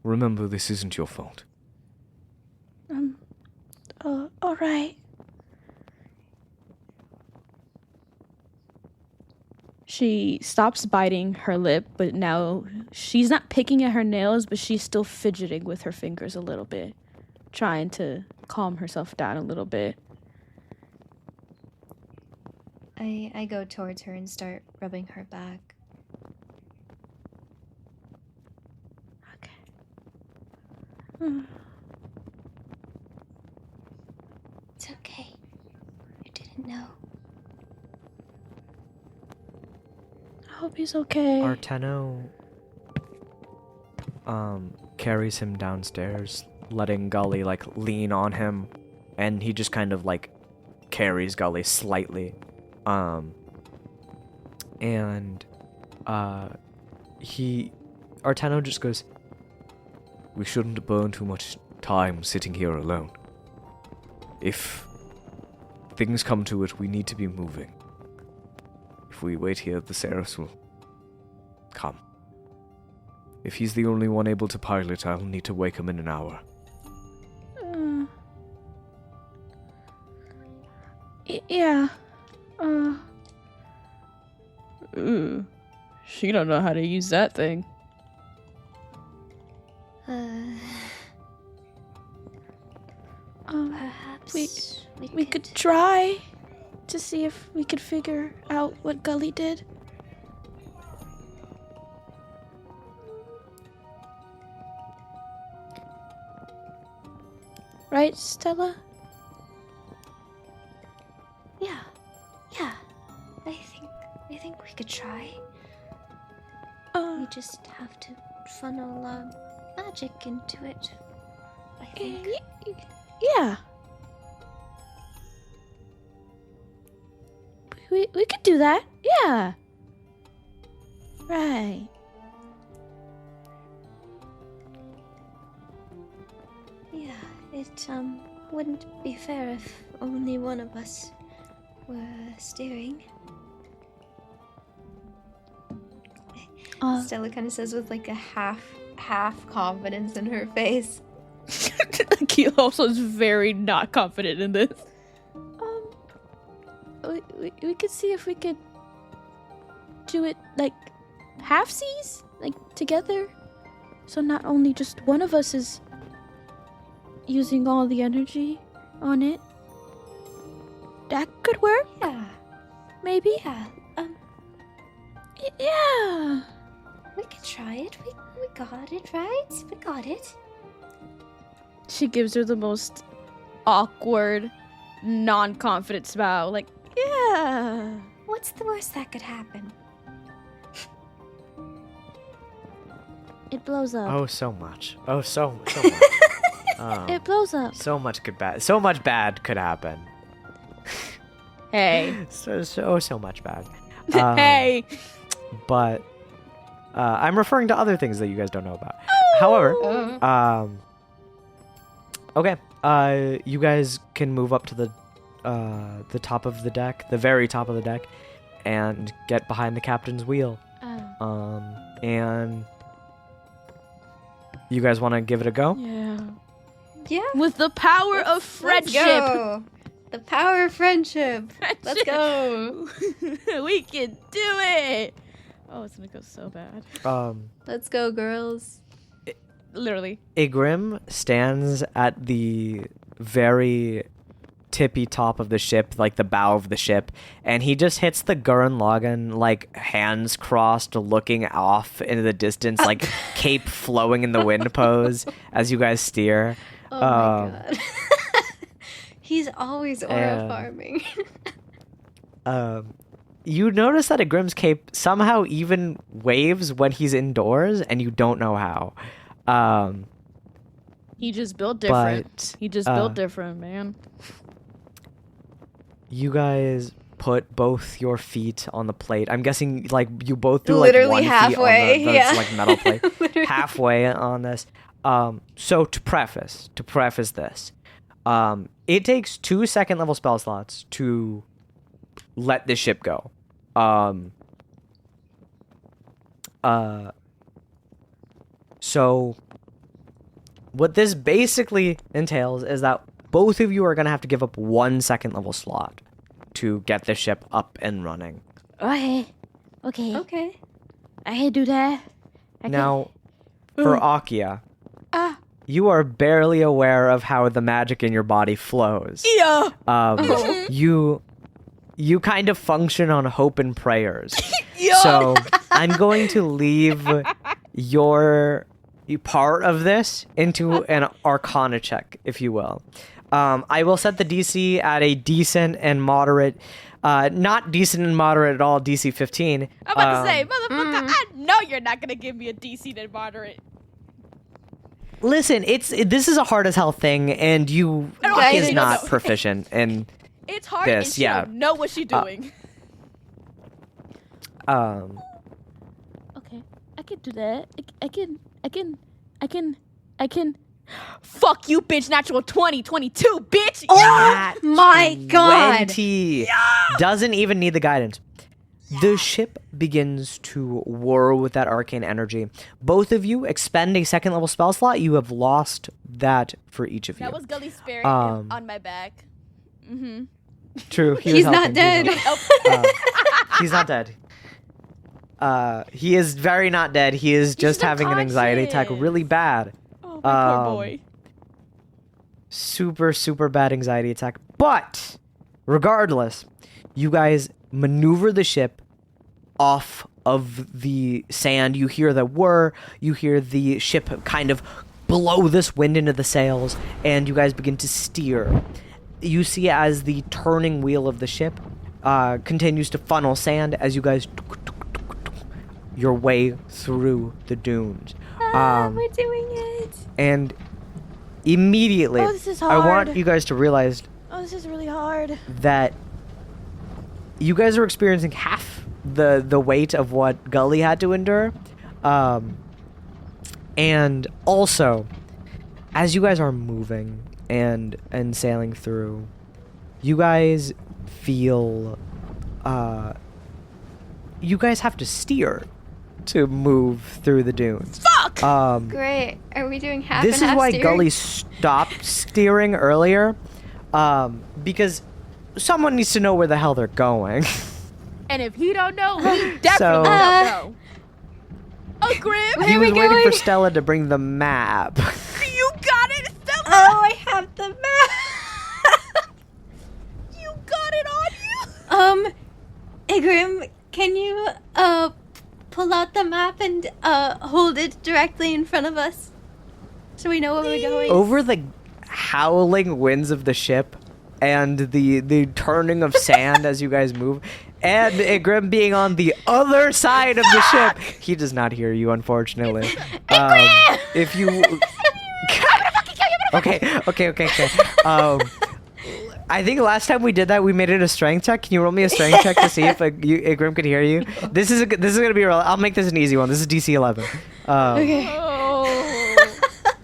D: Remember, this isn't your fault.
C: Alright. She stops biting her lip, but now she's not picking at her nails, but she's still fidgeting with her fingers a little bit, trying to calm herself down a little bit.
B: I go towards her and start rubbing her back.
C: Okay.
B: It's okay. You didn't know.
C: I hope he's okay.
A: Arteno carries him downstairs, letting Gully like lean on him, and he just kind of like carries Gully slightly. Arteno just goes,
D: We shouldn't burn too much time sitting here alone. If things come to it, we need to be moving. If we wait here, the Seraphs will come. If he's the only one able to pilot, I'll need to wake him in an hour.
C: Yeah. She don't know how to use that thing.
B: Perhaps
C: we could try to see if we could figure out what Gully did. Right, Stella?
B: we just have to funnel magic into it, I think.
C: Yeah. We could do that. Yeah. Right.
B: Yeah, it wouldn't be fair if only one of us were steering. Stella kind of says with like a half confidence in her face.
C: Akil also is very not confident in this. We could see if we could do it like halfsies, like together. So not only just one of us is using all the energy on it. That could work.
B: Yeah.
C: Maybe.
B: Yeah.
C: Yeah.
B: We could try it. We got it, right? We got it.
C: She gives her the most awkward, non-confident smile. Like, yeah.
B: What's the worst that could happen?
C: It blows up.
A: Oh, so much. Oh, so much.
C: It blows up.
A: So much bad could happen.
C: Hey.
A: So much bad.
C: Hey.
A: But I'm referring to other things that you guys don't know about. However, okay, you guys can move up to the top of the deck, the very top of the deck, and get behind the captain's wheel. And you guys want to give it a go?
C: Yeah.
B: Yeah.
C: With the power of friendship.
B: Let's go. The power of friendship. Let's go.
C: We can do it. Oh, it's gonna go so bad.
B: Let's go, girls.
C: Literally.
A: Igrim stands at the very tippy top of the ship, like the bow of the ship, and he just hits the Gurren Lagann, like hands crossed, looking off into the distance, like cape flowing in the wind pose as you guys steer.
B: Oh my god. He's always aura farming.
A: You notice that Igrim's cape somehow even waves when he's indoors, and you don't know how.
C: He just built different.
A: But,
C: he just built different, man.
A: You guys put both your feet on the plate. I'm guessing like you both do
B: Literally
A: like one
B: halfway,
A: feet on the like metal plate. Halfway on this. So to preface this, it takes 2 2nd level spell slots to let this ship go. So what this basically entails is that both of you are going to have to give up 1 2nd level slot to get the ship up and running.
C: Okay. I can do that.
A: Now, for Akia, you are barely aware of how the magic in your body flows.
C: Yeah.
A: You kind of function on hope and prayers. So I'm going to leave your part of this into an Arcana check, if you will. I will set the DC at a decent and moderate, not decent and moderate at all, DC 15.
C: I'm about to say, motherfucker, I know you're not gonna give me a decent and moderate.
A: Listen, this is a hard as hell thing, and Akia is not proficient in
C: it's hard
A: this.
C: and she
A: Yeah.
C: don't know what she's doing. Okay, I can do that. I can. Fuck you, bitch. Natural 20, 22, bitch.
B: Oh my god.
A: 20. Doesn't even need the guidance. The ship begins to whir with that arcane energy. Both of you expend a 2nd level spell slot. You have lost that for each of you.
C: That was Gully's spirit on my back. Mm-hmm.
A: True.
B: He's not dead.
A: He's not dead. He is very not dead. He is just having an anxiety attack really bad.
C: Oh, my poor boy.
A: Super, super bad anxiety attack. But, regardless, you guys maneuver the ship off of the sand. You hear the whir. You hear the ship kind of blow this wind into the sails. And you guys begin to steer. You see as the turning wheel of the ship continues to funnel sand as you guys your way through the dunes.
B: We're doing it.
A: And immediately,
C: Oh, this is
A: I want
C: hard.
A: you guys to realize
C: Oh, this is really hard.
A: that you guys are experiencing half the weight of what Gully had to endure. And also, as you guys are moving and sailing through, you guys feel you guys have to steer to move through the dunes.
C: Fuck!
B: Great. Are we doing half
A: This
B: and
A: is
B: half
A: why
B: steering?
A: Gully stopped steering earlier, because someone needs to know where the hell they're going.
C: And if he don't know, we definitely
A: So-
C: don't know. Oh, Grim,
A: He
B: are
A: was
B: we
A: waiting for
B: going?
A: Stella to bring the map.
C: you got it, Stella.
B: Oh, I have the map.
C: You got it on you.
B: Igrim, can you pull out the map and hold it directly in front of us, so we know where we're going?
A: Over the howling winds of the ship and the turning of sand as you guys move, and Igrim being on the other side of the ship, he does not hear you, unfortunately. If you okay. I think last time we did that, we made it a strength check. Can you roll me a strength check to see if Igrim could hear you? This is gonna be real. I'll make this an easy one. This is DC 11.
B: Okay.
C: Oh.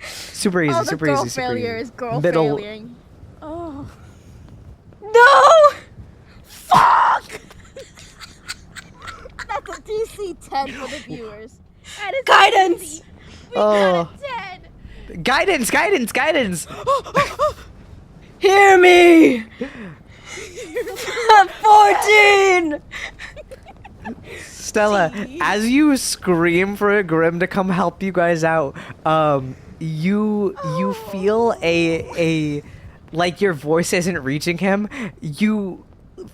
A: Super easy.
C: Oh, the
A: Super
C: girl
A: easy. Super
C: failure
A: easy.
C: is girl
A: Middle-
C: failing. Oh.
B: No!
C: Fuck! That's a DC 10 for the viewers. That is
B: Guidance!
C: We
A: Oh.
C: got a 10.
A: Guidance.
B: Hear me! 14!
A: Stella, as you scream for a Grim to come help you guys out, you feel a like your voice isn't reaching him. You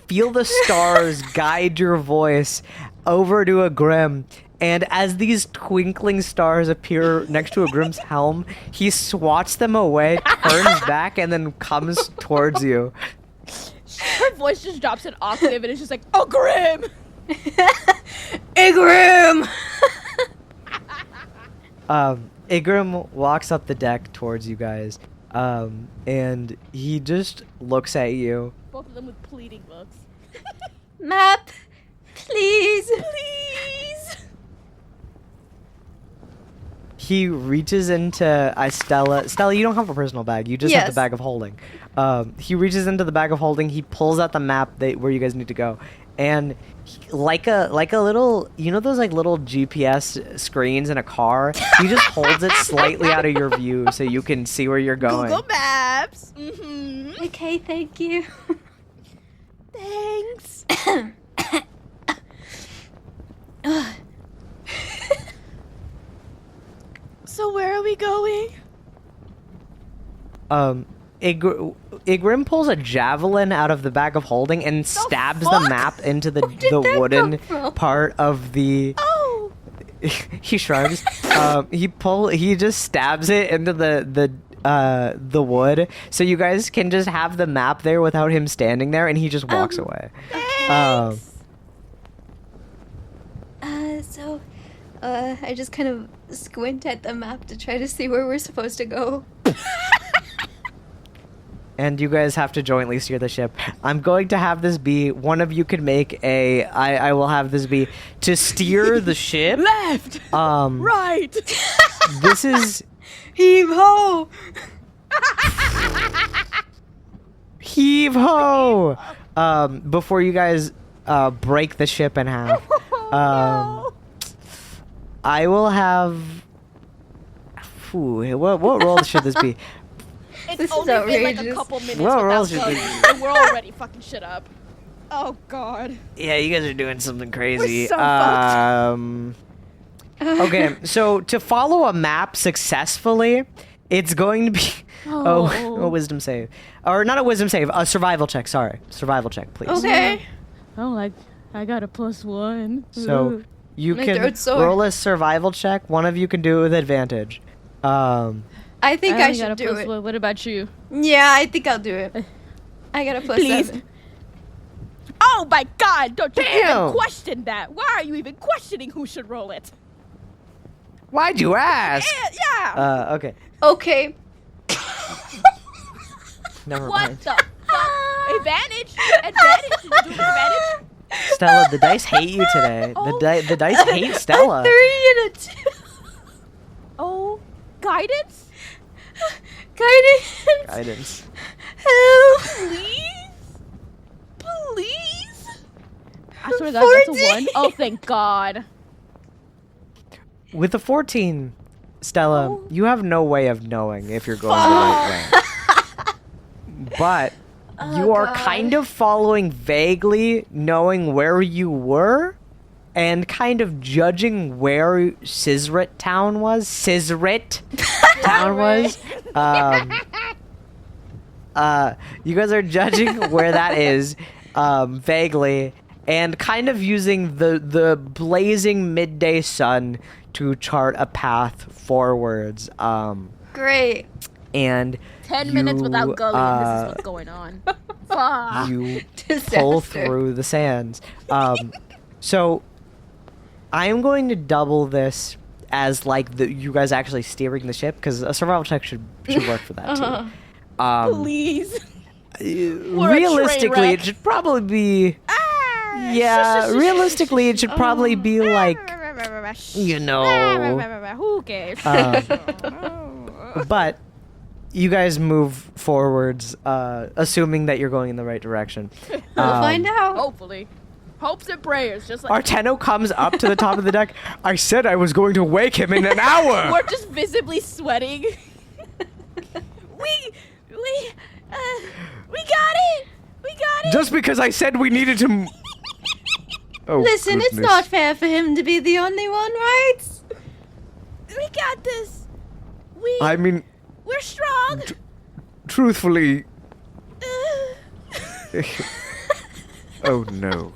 A: feel the stars guide your voice over to a Grim, and as these twinkling stars appear next to a Grim's helm, he swats them away, turns back, and then comes towards you.
C: Her voice just drops an octave and it's just like, oh, Grim!
B: Igrim!
A: Igrim walks up the deck towards you guys, and he just looks at you.
C: Both of them with pleading looks.
B: Map, please.
C: Please!
A: He reaches into Stella. Stella, you don't have a personal bag. You just have the
B: Yes.
A: bag of holding. He reaches into the bag of holding. He pulls out the map where you guys need to go, and like a little, you know those like little GPS screens in a car. He just holds it slightly out of your view so you can see where you're going.
C: Google Maps! Mm-hmm.
B: Okay, thank you.
C: Thanks. So where are we going?
A: Igrim pulls a javelin out of the bag of holding and stabs the
C: fuck?
A: map into the
B: did that
A: wooden
B: come from?
A: part of the.
C: Oh!
A: He shrugs. He just stabs it into the wood, so you guys can just have the map there without him standing there, and he just walks away.
B: I just kind of squint at the map to try to see where we're supposed to go.
A: And you guys have to jointly steer the ship. I'm going to have this be, one of you can make I will have this be to steer the ship.
C: Left! Right!
A: This is
B: Heave ho!
A: heave ho. Before you guys break the ship in half.
C: No.
A: I will have. Ooh, what role should this be?
C: It's
B: This is
C: only been like a
B: outrageous.
C: couple minutes
A: Well,
C: without
A: else you
C: Gully,
A: could-
C: and we're already fucking shit up. Oh, God.
A: Yeah, you guys are doing something crazy.
C: so fucked.
A: Okay, so to follow a map successfully, it's going to be a wisdom save, or not a wisdom save, a survival check. Sorry, survival check, please.
B: Okay.
C: Oh, I got a +1.
A: So you
B: My
A: can
B: throat's sore.
A: roll a survival check. One of you can do it with advantage.
B: I think I
C: only
B: should
C: got a
B: do it.
C: +1. What about you?
B: Yeah, I think I'll do it. I got a +7.
C: Please. Oh my god, don't you
A: Damn.
C: even question that. Why are you even questioning who should roll it?
A: Why'd you ask?
C: Yeah.
A: Okay.
B: Okay.
A: Never
C: What
A: mind.
C: the fuck? Advantage? Advantage? Did you do advantage?
A: Stella, the dice hate you today. The dice hate Stella.
B: A 3 and a 2.
C: Oh, guidance?
B: Guidance.
A: Guidance.
B: Help.
C: Please? Please? I swear to God, that's a 1. Oh, thank God.
A: With a 14, Stella,
C: Oh.
A: you have no way of knowing if you're going the right way. But you are
B: God.
A: kind of following vaguely, knowing where you were, and kind of judging where Sizrit Town was. Sizrit Town was. You guys are judging where that is, vaguely, and kind of using the blazing midday sun to chart a path forwards.
B: Great.
A: And
C: 10 minutes without Gully, and this is what's going on. Fuck.
A: you pull
B: Disaster.
A: through the sands. So I am going to double this as like you guys actually steering the ship, because a survival check should work for that too.
C: Please.
A: Realistically,
C: train
A: it should probably be.
C: Ah,
A: Yeah, realistically, it should probably be like, you know.
C: Who cares?
A: But you guys move forwards, assuming that you're going in the right direction.
B: We'll find out.
C: Hopefully. Hopes and prayers, just like
A: Arteno comes up to the top of the deck. I said I was going to wake him in an hour.
C: we're just visibly sweating. we got it. We got it.
A: Just because I said we needed to. Oh,
B: Listen, it's
A: goodness.
B: not fair for him to be the only one, right?
C: We got this.
A: I mean,
C: We're strong.
A: truthfully. Oh no.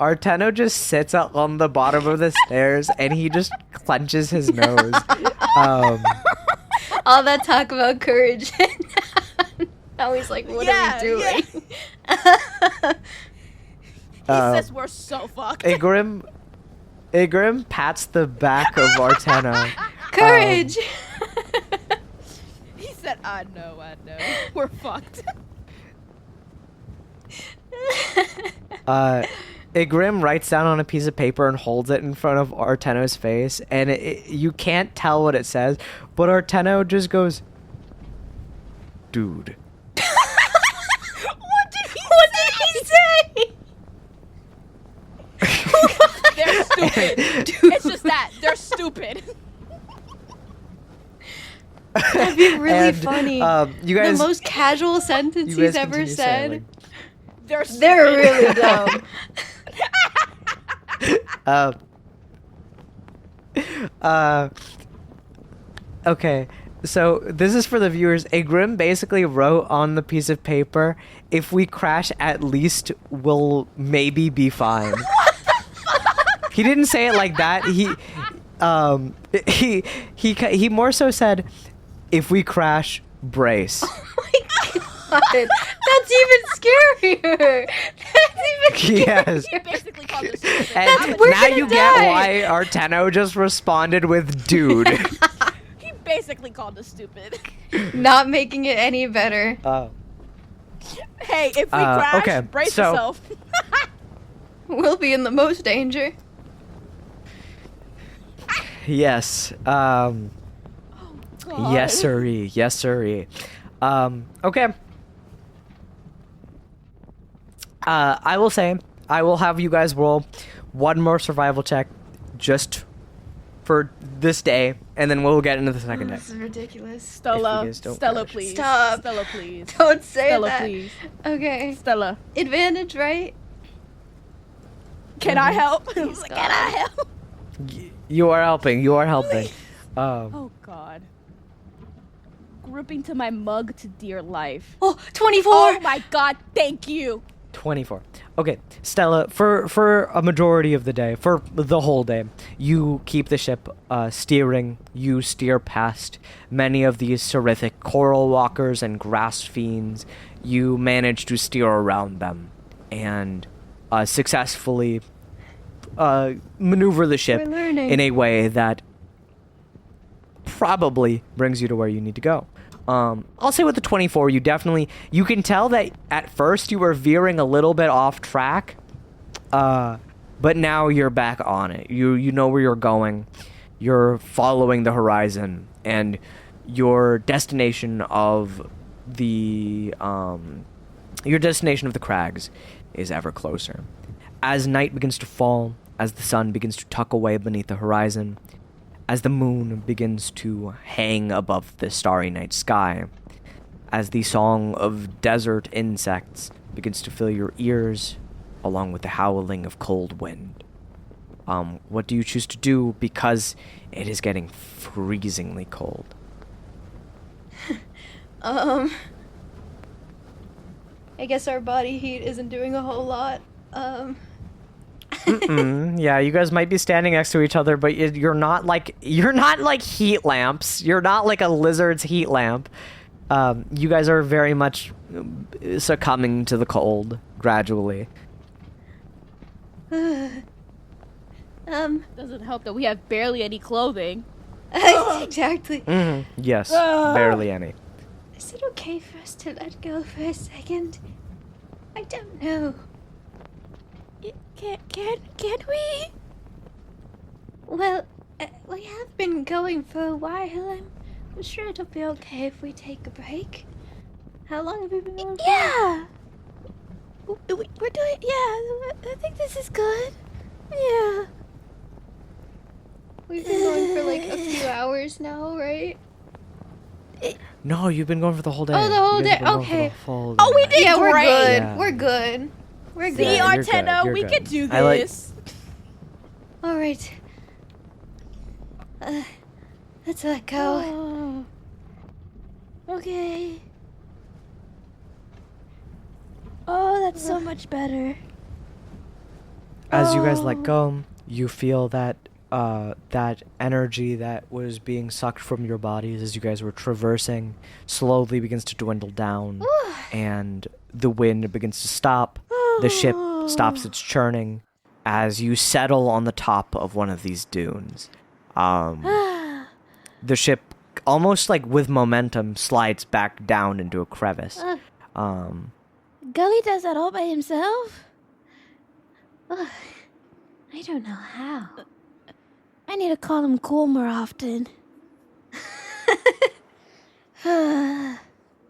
A: Arteno just sits up on the bottom of the stairs and he just clenches his nose.
B: All that talk about courage. Now he's like, what are we doing?
C: He says we're so fucked.
A: Igrim pats the back of Arteno.
B: Courage.
C: He said, I know. We're fucked.
A: Igrim writes down on a piece of paper and holds it in front of Arteno's face, and you can't tell what it says, but Arteno just goes, "Dude."
B: What did he say?
C: They're stupid. It's just that. They're stupid.
B: That'd be really
A: And,
B: funny.
A: you guys,
B: the most casual sentence
A: you guys
B: he's ever
A: continue
B: said.
A: sailing.
C: They're stupid.
B: They're really dumb.
A: Okay, so this is for the viewers. Igrim basically wrote on the piece of paper, "If we crash, at least we'll maybe be fine." He didn't say it like that. He more so said, "If we crash, brace."
B: God, that's even scarier. That's even
A: Yes.
C: He basically called us stupid.
A: And
B: we're
A: now
B: gonna
A: you
B: die.
A: get why Arteno just responded with "dude."
C: He basically called us stupid.
B: not making it any better.
C: Hey, if we crash,
A: okay,
C: brace
A: so-
C: yourself.
B: We'll be in the most danger.
A: Yes.
C: God.
A: Yes, sirree. Yes, sirree. Okay. I will say, I will have you guys roll one more survival check just for this day, and then we'll get into the second day.
B: This is ridiculous.
C: Stella,
A: guys don't
C: Stella,
A: crash.
C: please.
B: Stop.
C: Stella, please.
B: Don't say
C: Stella,
B: that.
C: please.
B: Okay.
C: Stella,
B: Advantage, right?
C: can I help? He's
B: Please,
C: like,
B: God.
C: can I help?
A: You are helping. You are helping.
C: Oh God. Gripping to my mug to dear life.
B: Oh, 24.
C: Oh my God, thank you.
A: 24. Okay, Stella, for a majority of the day, for the whole day, you keep the ship steering. You steer past many of these seraphic coral walkers and grass fiends. You manage to steer around them and successfully maneuver the ship
B: We're learning.
A: in a way that probably brings you to where you need to go. I'll say with the 24, you can tell that at first you were veering a little bit off track, but now you're back on it. You know where you're going. You're following the horizon, and your destination of the crags is ever closer. As night begins to fall, as the sun begins to tuck away beneath the horizon, as the moon begins to hang above the starry night sky, as the song of desert insects begins to fill your ears, along with the howling of cold wind. What do you choose to do, because it is getting freezingly cold?
B: I guess our body heat isn't doing a whole lot.
A: Yeah, you guys might be standing next to each other, but you're not like heat lamps. You're not like a lizard's heat lamp. You guys are very much succumbing to the cold gradually.
C: Doesn't help that we have barely any clothing.
B: Exactly.
A: Yes, barely any.
B: Is it okay for us to let go for a second? I don't know. Can we? Well, we have been going for a while. I'm sure it'll be okay if we take a break. How long have we been going for? Yeah. We're doing. Yeah, I think this is good. Yeah. We've been going for like a few hours now, right?
A: No, you've been going for the whole day.
B: Oh, the whole
A: You guys
B: day.
A: have been going for
B: Okay.
A: the full
C: Oh, we
A: day.
C: did
B: Yeah, we're
C: great.
B: good.
A: Yeah.
B: We're good. We're good.
C: See,
A: you're good,
C: Arteno,
A: you're
C: we
A: good.
C: can do
A: I like-
C: this.
B: All right. Let's let go.
C: Okay. Oh, that's so much better.
A: As you guys let go, you feel that that energy that was being sucked from your bodies as you guys were traversing slowly begins to dwindle down, and the wind begins to stop. The ship stops its churning as you settle on the top of one of these dunes. The ship, almost like with momentum, slides back down into a crevice.
C: Gully does that all by himself?
B: I don't know how.
C: I need to call him cool more often.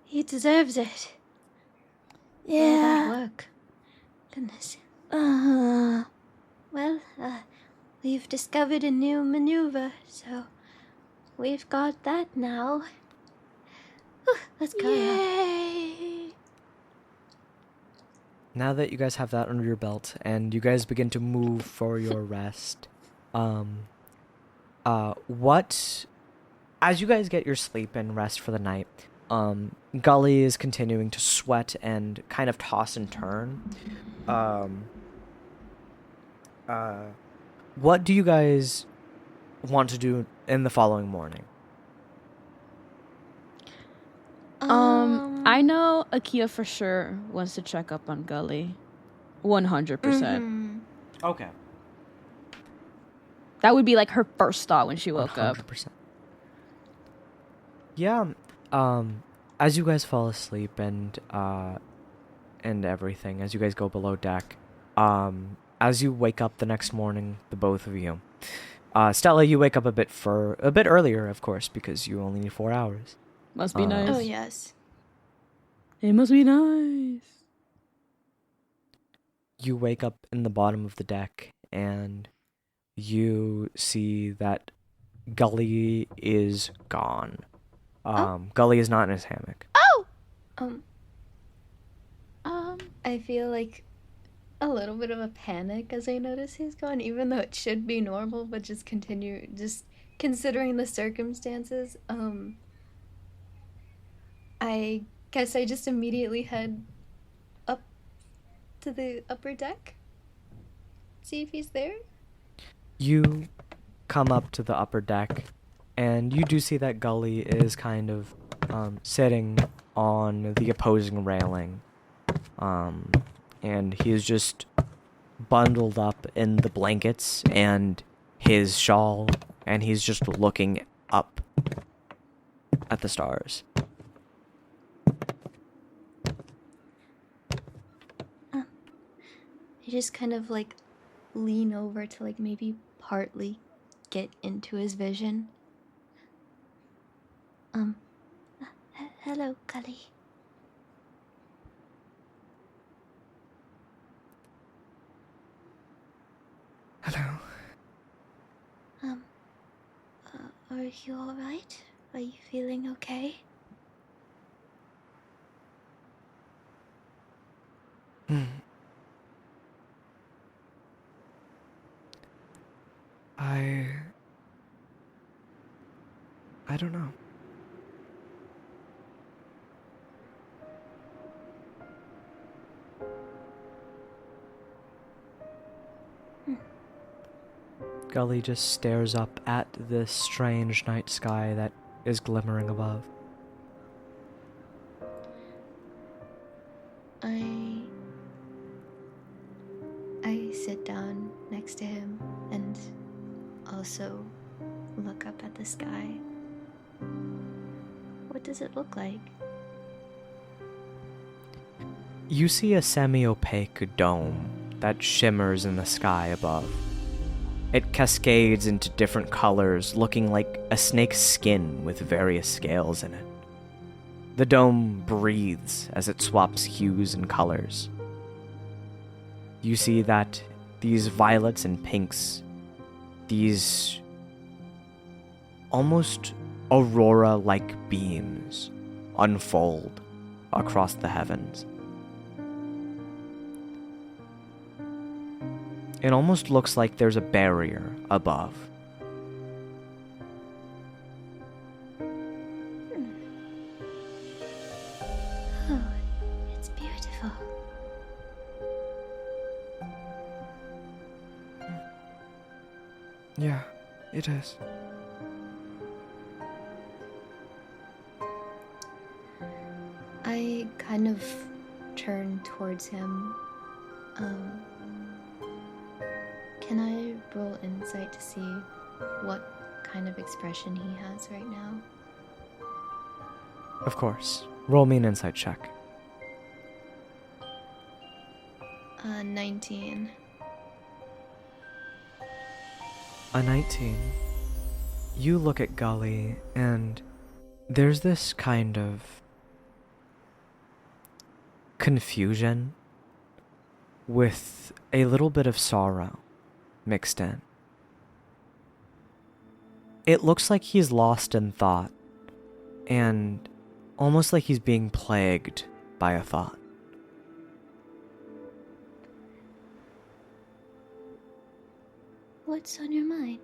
B: He deserves it. All that
C: Yeah.
B: work. Goodness.
C: Uh-huh.
B: Well, we've discovered a new maneuver, so we've got that now. Whew, let's go.
C: Yay.
A: Now that you guys have that under your belt and you guys begin to move for your rest, as you guys get your sleep and rest for the night, Gully is continuing to sweat and kind of toss and turn. What do you guys want to do in the following morning?
C: I know Akia for sure wants to check up on Gully. 100%.
A: Okay.
C: That would be like her first thought when she woke up.
A: 100%. Yeah, as you guys fall asleep and everything, as you guys go below deck, as you wake up the next morning, the both of you, Stella, you wake up a bit earlier, of course, because you only need 4 hours.
C: Must be nice.
B: Oh, yes.
C: It must be nice.
A: You wake up in the bottom of the deck, and you see that Gully is gone. Gully is not in his hammock.
C: Oh!
B: I feel like a little bit of a panic as I notice he's gone, even though it should be normal, but just considering the circumstances. I guess I just immediately head up to the upper deck? See if he's there?
A: You come up to the upper deck, and you do see that Gully is kind of sitting on the opposing railing. And he is just bundled up in the blankets and his shawl, and he's just looking up at the stars.
B: I just kind of like lean over to like maybe partly get into his vision. Hello, Gully.
A: Hello.
B: Are you alright? Are you feeling okay?
A: I don't know. Gully just stares up at this strange night sky that is glimmering above.
B: I sit down next to him and also look up at the sky. What does it look like?
A: You see a semi-opaque dome that shimmers in the sky above. It cascades into different colors, looking like a snake's skin with various scales in it. The dome breathes as it swaps hues and colors. You see that these violets and pinks, these almost aurora-like beams, unfold across the heavens. It almost looks like there's a barrier above.
B: Oh, it's beautiful.
A: Yeah, it is.
B: I kind of turn towards him. Can I roll insight to see what kind of expression he has right now?
A: Of course. Roll me an insight check.
B: 19.
A: A 19. You look at Gully, and there's this kind of confusion with a little bit of sorrow mixed in. It looks like he's lost in thought, and almost like he's being plagued by a thought.
B: What's on your mind?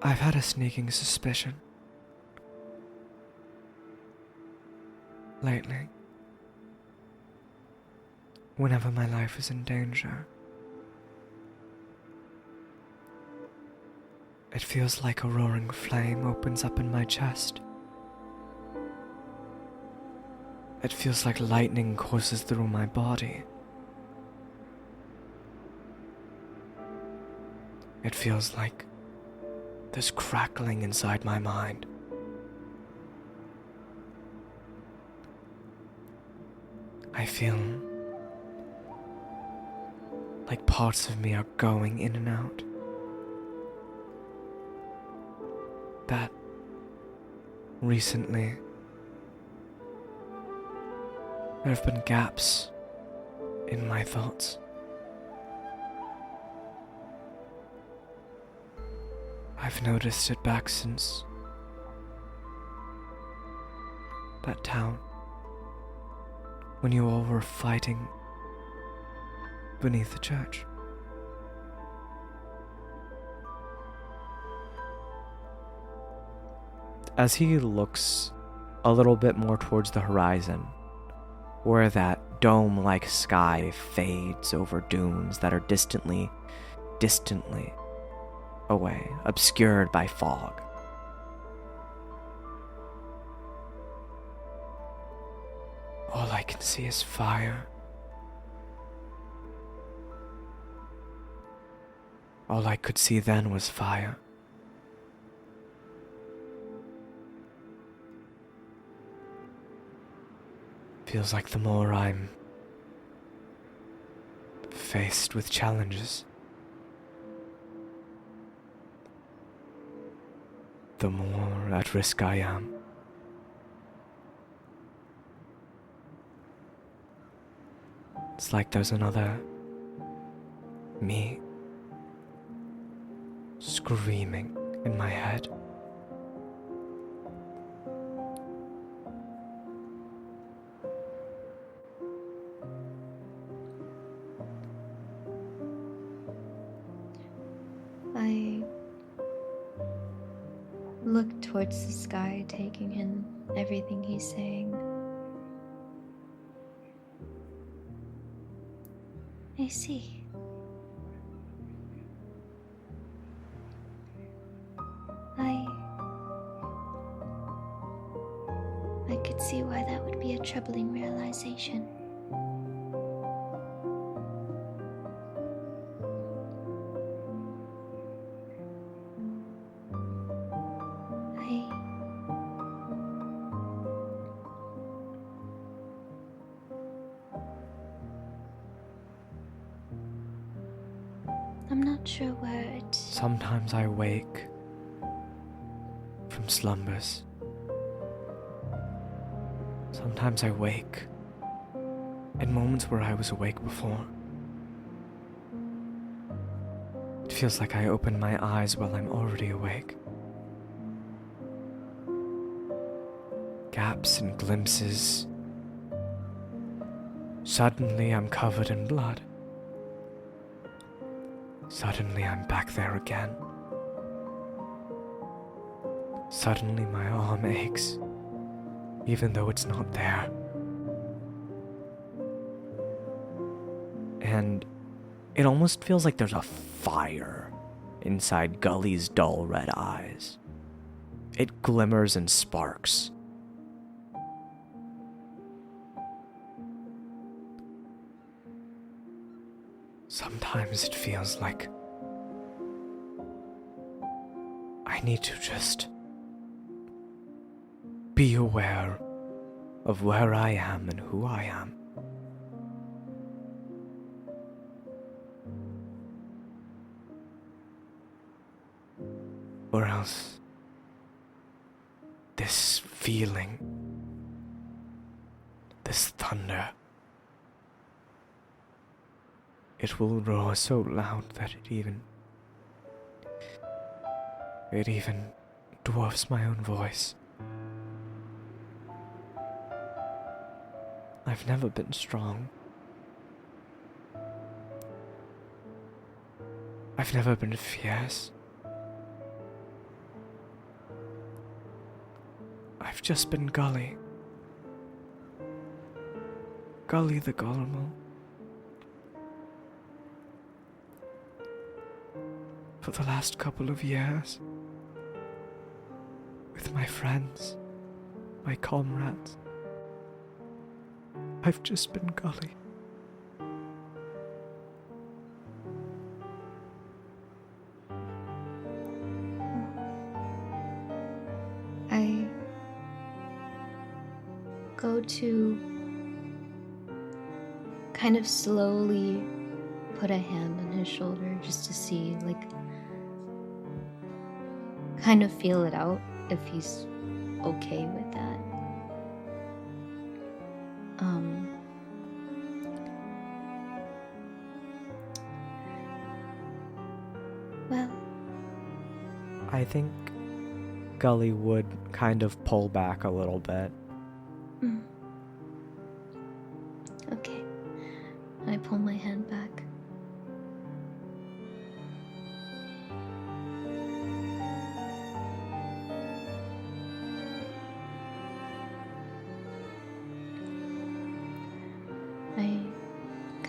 A: I've had a sneaking suspicion lately. Whenever my life is in danger, it feels like a roaring flame opens up in my chest. It feels like lightning courses through my body. It feels like there's crackling inside my mind. I feel like parts of me are going in and out. That recently there have been gaps in my thoughts. I've noticed it back since that town, when you all were fighting beneath the church. as he looks a little bit more towards the horizon, where that dome-like sky fades over dunes that are distantly away, obscured by fog. All I can see is fire. All I could see then was fire. Feels like the more I'm faced with challenges, the more at risk I am. It's like there's another me screaming in my head.
B: I look towards the sky, taking in everything he's saying. I see. I could see why that would be a troubling realization. I'm not sure where it...
A: Sometimes I wake from slumbers. Sometimes I wake in moments where I was awake before. It feels like I open my eyes while I'm already awake. Gaps and glimpses. Suddenly I'm covered in blood. Suddenly I'm back there again. Suddenly my arm aches, even though it's not there. And it almost feels like there's a fire inside Gully's dull red eyes. It glimmers and sparks. Sometimes it feels like I need to just be aware of where I am and who I am. Or else this feeling, this thunder, it will roar so loud that it even dwarfs my own voice. I've never been strong. I've never been fierce. I've just been Gully. Gully the gullible. For the last couple of years, with my friends, my comrades, I've just been Gully.
B: I go to kind of slowly put a hand on his shoulder just to see, like, kind of feel it out if he's okay with that. Well,
A: I think Gully would kind of pull back a little bit.
B: okay. I pull my hand back.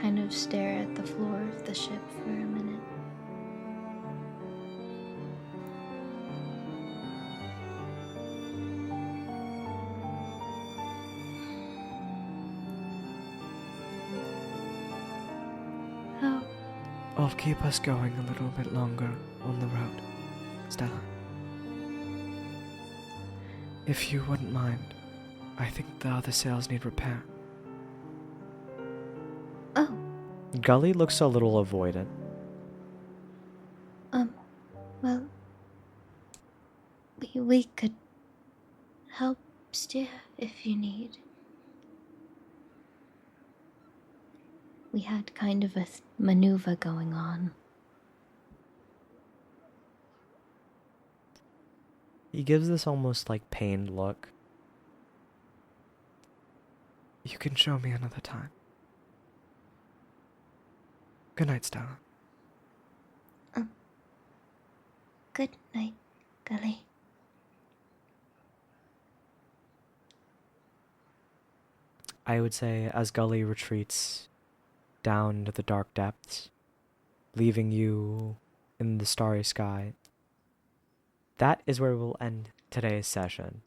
B: kind of stare at the floor of the ship for a minute. How?
A: I'll keep us going a little bit longer on the road, Stella. If you wouldn't mind, I think the other sails need repair.
B: Oh,
A: Gully looks a little avoidant.
B: well, we could help steer if you need. We had kind of a maneuver going on.
A: He gives this almost like pained look. You can show me another time. Good night, Stella.
B: Good night, Gully.
A: I would say as Gully retreats down to the dark depths, leaving you in the starry sky, that is where we'll end today's session.